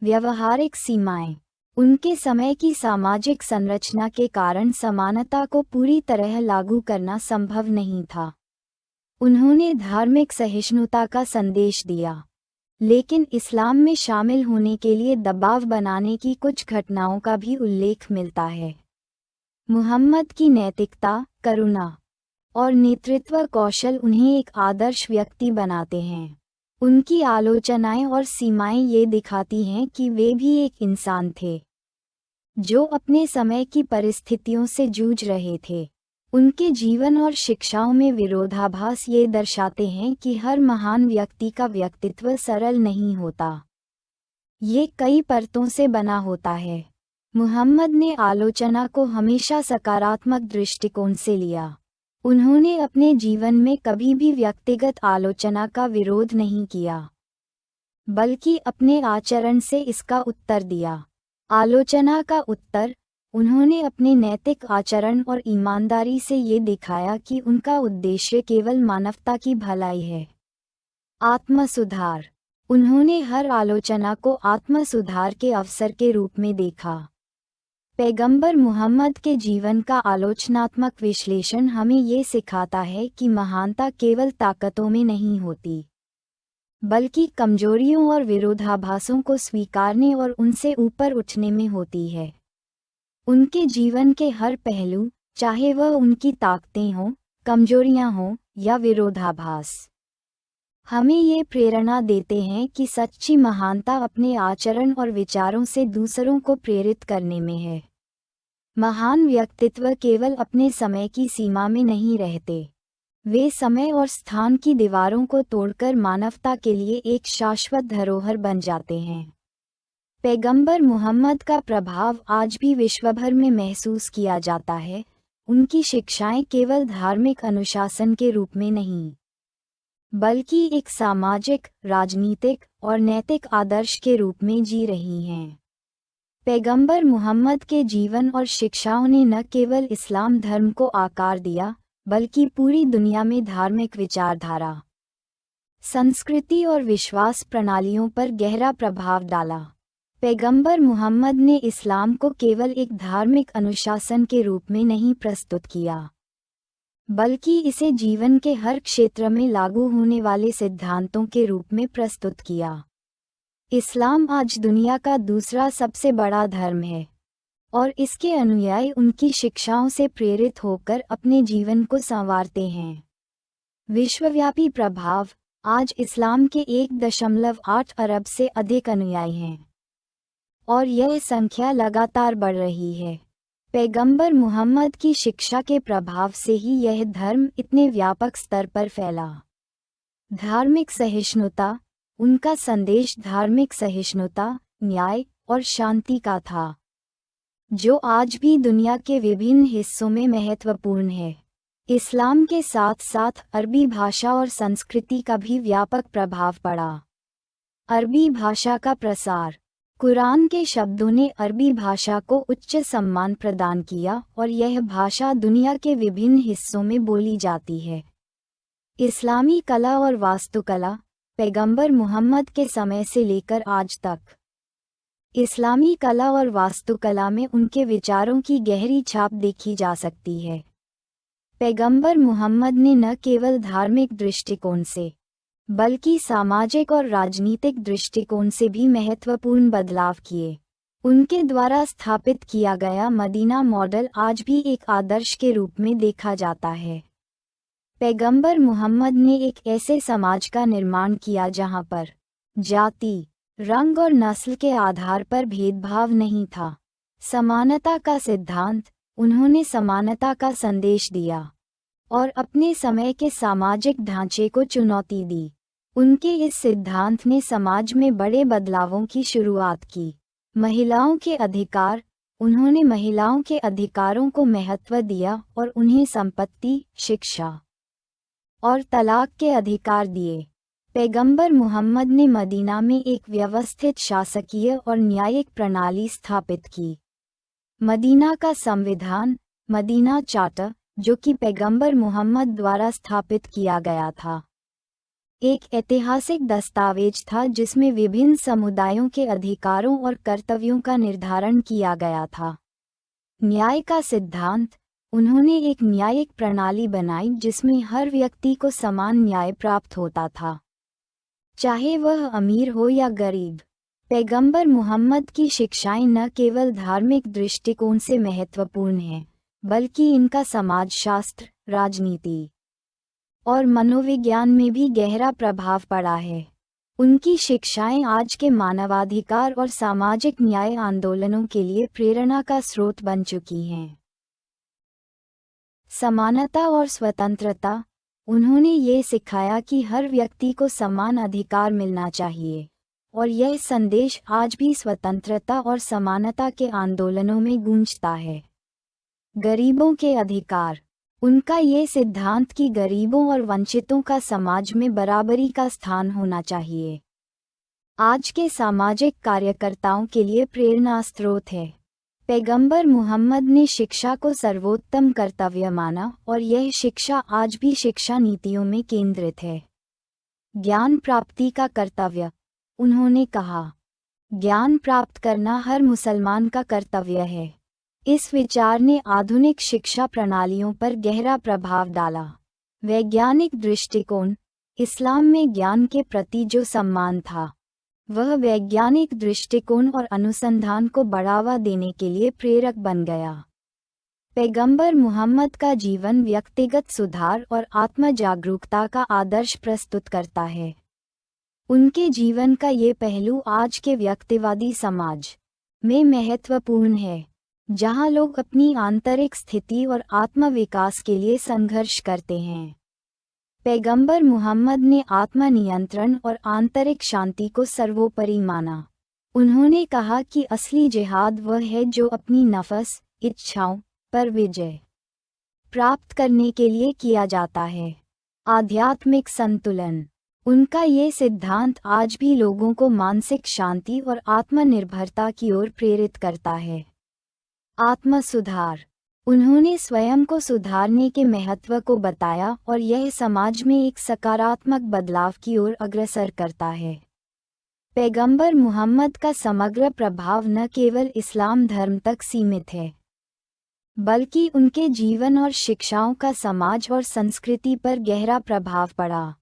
व्यवहारिक सीमाएं, उनके समय की सामाजिक संरचना के कारण समानता को पूरी तरह लागू करना संभव नहीं था। उन्होंने धार्मिक सहिष्णुता का संदेश दिया, लेकिन इस्लाम में शामिल होने के लिए दबाव बनाने की कुछ घटनाओं का भी उल्लेख मिलता है। मुहम्मद की नैतिकता, करुणा और नेतृत्व कौशल उन्हें एक आदर्श व्यक्ति बनाते हैं। उनकी आलोचनाएं और सीमाएं ये दिखाती हैं कि वे भी एक इंसान थे जो अपने समय की परिस्थितियों से जूझ रहे थे। उनके जीवन और शिक्षाओं में विरोधाभास ये दर्शाते हैं कि हर महान व्यक्ति का व्यक्तित्व सरल नहीं होता। ये कई परतों से बना होता है। मुहम्मद ने आलोचना को हमेशा सकारात्मक दृष्टिकोण से लिया। उन्होंने अपने जीवन में कभी भी व्यक्तिगत आलोचना का विरोध नहीं किया, बल्कि अपने आचरण से इसका उत्तर दिया। आलोचना का उत्तर, उन्होंने अपने नैतिक आचरण और ईमानदारी से ये दिखाया कि उनका उद्देश्य केवल मानवता की भलाई है। आत्मसुधार, उन्होंने हर आलोचना को आत्मसुधार के अवसर के रूप में देखा। पैगंबर मुहम्मद के जीवन का आलोचनात्मक विश्लेषण हमें ये सिखाता है कि महानता केवल ताकतों में नहीं होती, बल्कि कमजोरियों और विरोधाभासों को स्वीकारने और उनसे ऊपर उठने में होती है। उनके जीवन के हर पहलू, चाहे वह उनकी ताकतें हों, कमजोरियां हों या विरोधाभास, हमें ये प्रेरणा देते हैं कि सच्ची महानता अपने आचरण और विचारों से दूसरों को प्रेरित करने में है। महान व्यक्तित्व केवल अपने समय की सीमा में नहीं रहते, वे समय और स्थान की दीवारों को तोड़कर मानवता के लिए एक शाश्वत धरोहर बन जाते हैं। पैगंबर मुहम्मद का प्रभाव आज भी विश्वभर में महसूस किया जाता है। उनकी शिक्षाएं केवल धार्मिक अनुशासन के रूप में नहीं, बल्कि एक सामाजिक, राजनीतिक और नैतिक आदर्श के रूप में जी रही हैं। पैगंबर मुहम्मद के जीवन और शिक्षाओं ने न केवल इस्लाम धर्म को आकार दिया, बल्कि पूरी दुनिया में धार्मिक विचारधारा, संस्कृति और विश्वास प्रणालियों पर गहरा प्रभाव डाला। पैगंबर मुहम्मद ने इस्लाम को केवल एक धार्मिक अनुशासन के रूप में नहीं प्रस्तुत किया, बल्कि इसे जीवन के हर क्षेत्र में लागू होने वाले सिद्धांतों के रूप में प्रस्तुत किया। इस्लाम आज दुनिया का दूसरा सबसे बड़ा धर्म है, और इसके अनुयायी उनकी शिक्षाओं से प्रेरित होकर अपने जीवन को संवारते हैं। विश्वव्यापी प्रभाव, आज इस्लाम के 1.8 अरब से अधिक अनुयायी हैं, और यह संख्या लगातार बढ़ रही है। पैगंबर मुहम्मद की शिक्षा के प्रभाव से ही यह धर्म इतने व्यापक स्तर पर फैला। धार्मिक सहिष्णुता, उनका संदेश धार्मिक सहिष्णुता, न्याय और शांति का था, जो आज भी दुनिया के विभिन्न हिस्सों में महत्वपूर्ण है। इस्लाम के साथ साथ अरबी भाषा और संस्कृति का भी व्यापक प्रभाव पड़ा। अरबी भाषा का प्रसार, कुरान के शब्दों ने अरबी भाषा को उच्च सम्मान प्रदान किया और यह भाषा दुनिया के विभिन्न हिस्सों में बोली जाती है। इस्लामी कला और वास्तुकला, पैगंबर मुहम्मद के समय से लेकर आज तक इस्लामी कला और वास्तुकला में उनके विचारों की गहरी छाप देखी जा सकती है। पैगंबर मुहम्मद ने न केवल धार्मिक दृष्टिकोण से, बल्कि सामाजिक और राजनीतिक दृष्टिकोण से भी महत्वपूर्ण बदलाव किए। उनके द्वारा स्थापित किया गया मदीना मॉडल आज भी एक आदर्श के रूप में देखा जाता है। पैगंबर मुहम्मद ने एक ऐसे समाज का निर्माण किया जहां पर जाति, रंग और नस्ल के आधार पर भेदभाव नहीं था। समानता का सिद्धांत, उन्होंने समानता का संदेश दिया और अपने समय के सामाजिक ढांचे को चुनौती दी। उनके इस सिद्धांत ने समाज में बड़े बदलावों की शुरुआत की। महिलाओं के अधिकार, उन्होंने महिलाओं के अधिकारों को महत्व दिया और उन्हें संपत्ति, शिक्षा और तलाक के अधिकार दिए। पैगंबर मुहम्मद ने मदीना में एक व्यवस्थित शासकीय और न्यायिक प्रणाली स्थापित की। मदीना का संविधान, मदीना चार्टर, जो कि पैगंबर मुहम्मद द्वारा स्थापित किया गया था, एक ऐतिहासिक दस्तावेज था जिसमें विभिन्न समुदायों के अधिकारों और कर्तव्यों का निर्धारण किया गया था। न्याय का सिद्धांत, उन्होंने एक न्यायिक प्रणाली बनाई जिसमें हर व्यक्ति को समान न्याय प्राप्त होता था। चाहे वह अमीर हो या गरीब। पैगंबर मोहम्मद की शिक्षाएं न केवल धार्मिक दृष्टिकोण से महत्वपूर्ण हैं, बल्कि इनका समाजशास्त्र, राजनीति और मनोविज्ञान में भी गहरा प्रभाव पड़ा है। उनकी शिक्षाएं आज के मानवाधिकार और सामाजिक न्याय आंदोलनों के लिए प्रेरणा का स्रोत बन चुकी हैं। समानता और स्वतंत्रता। उन्होंने ये सिखाया कि हर व्यक्ति को समान अधिकार मिलना चाहिए, और यह संदेश आज भी स्वतंत्रता और समानता के आंदोलनों में गूंजता है। गरीबों के अधिकार। उनका ये सिद्धांत कि गरीबों और वंचितों का समाज में बराबरी का स्थान होना चाहिए, आज के सामाजिक कार्यकर्ताओं के लिए प्रेरणा स्रोत है। पैगंबर मुहम्मद ने शिक्षा को सर्वोत्तम कर्तव्य माना, और यह शिक्षा आज भी शिक्षा नीतियों में केंद्रित है। ज्ञान प्राप्ति का कर्तव्य। उन्होंने कहा, ज्ञान प्राप्त करना हर मुसलमान का कर्तव्य है। इस विचार ने आधुनिक शिक्षा प्रणालियों पर गहरा प्रभाव डाला। वैज्ञानिक दृष्टिकोण। इस्लाम में ज्ञान के प्रति जो सम्मान था, वह वैज्ञानिक दृष्टिकोण और अनुसंधान को बढ़ावा देने के लिए प्रेरक बन गया। पैगंबर मुहम्मद का जीवन व्यक्तिगत सुधार और आत्म जागरूकता का आदर्श प्रस्तुत करता है। उनके जीवन का ये पहलू आज के व्यक्तिवादी समाज में महत्वपूर्ण है, जहां लोग अपनी आंतरिक स्थिति और आत्म विकास के लिए संघर्ष करते हैं। पैगंबर मुहम्मद ने आत्मनियंत्रण और आंतरिक शांति को सर्वोपरि माना। उन्होंने कहा कि असली जिहाद वह है जो अपनी नफस, इच्छाओं पर विजय प्राप्त करने के लिए किया जाता है। आध्यात्मिक संतुलन। उनका ये सिद्धांत आज भी लोगों को मानसिक शांति और आत्मनिर्भरता की ओर प्रेरित करता है। आत्म सुधार। उन्होंने स्वयं को सुधारने के महत्व को बताया, और यह समाज में एक सकारात्मक बदलाव की ओर अग्रसर करता है। पैगंबर मुहम्मद का समग्र प्रभाव न केवल इस्लाम धर्म तक सीमित है, बल्कि उनके जीवन और शिक्षाओं का समाज और संस्कृति पर गहरा प्रभाव पड़ा।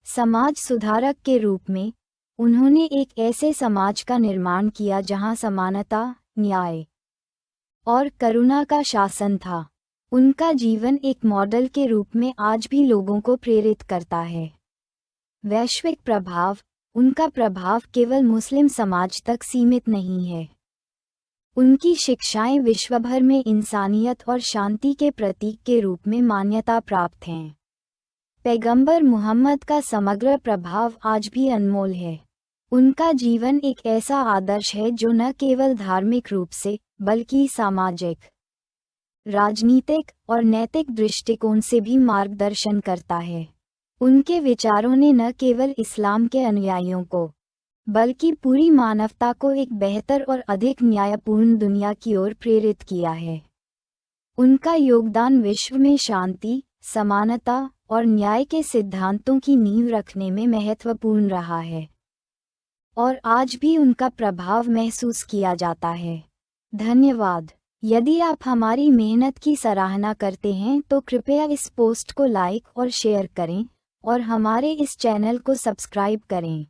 समाज सुधारक के रूप में उन्होंने एक ऐसे समाज का निर्माण किया जहां समानता, न्याय और करुणा का शासन था। उनका जीवन एक मॉडल के रूप में आज भी लोगों को प्रेरित करता है। वैश्विक प्रभाव। उनका प्रभाव केवल मुस्लिम समाज तक सीमित नहीं है। उनकी शिक्षाएं विश्वभर में इंसानियत और शांति के प्रतीक के रूप में मान्यता प्राप्त हैं। पैगंबर मुहम्मद का समग्र प्रभाव आज भी अनमोल है। उनका जीवन एक ऐसा आदर्श है जो न केवल धार्मिक रूप से, बल्कि सामाजिक, राजनीतिक और नैतिक दृष्टिकोण से भी मार्गदर्शन करता है। उनके विचारों ने न केवल इस्लाम के अनुयायियों को, बल्कि पूरी मानवता को एक बेहतर और अधिक न्यायपूर्ण दुनिया की ओर प्रेरित किया है। उनका योगदान विश्व में शांति, समानता और न्याय के सिद्धांतों की नींव रखने में महत्वपूर्ण रहा है, और आज भी उनका प्रभाव महसूस किया जाता है। धन्यवाद। यदि आप हमारी मेहनत की सराहना करते हैं तो कृपया इस पोस्ट को लाइक और शेयर करें, और हमारे इस चैनल को सब्सक्राइब करें।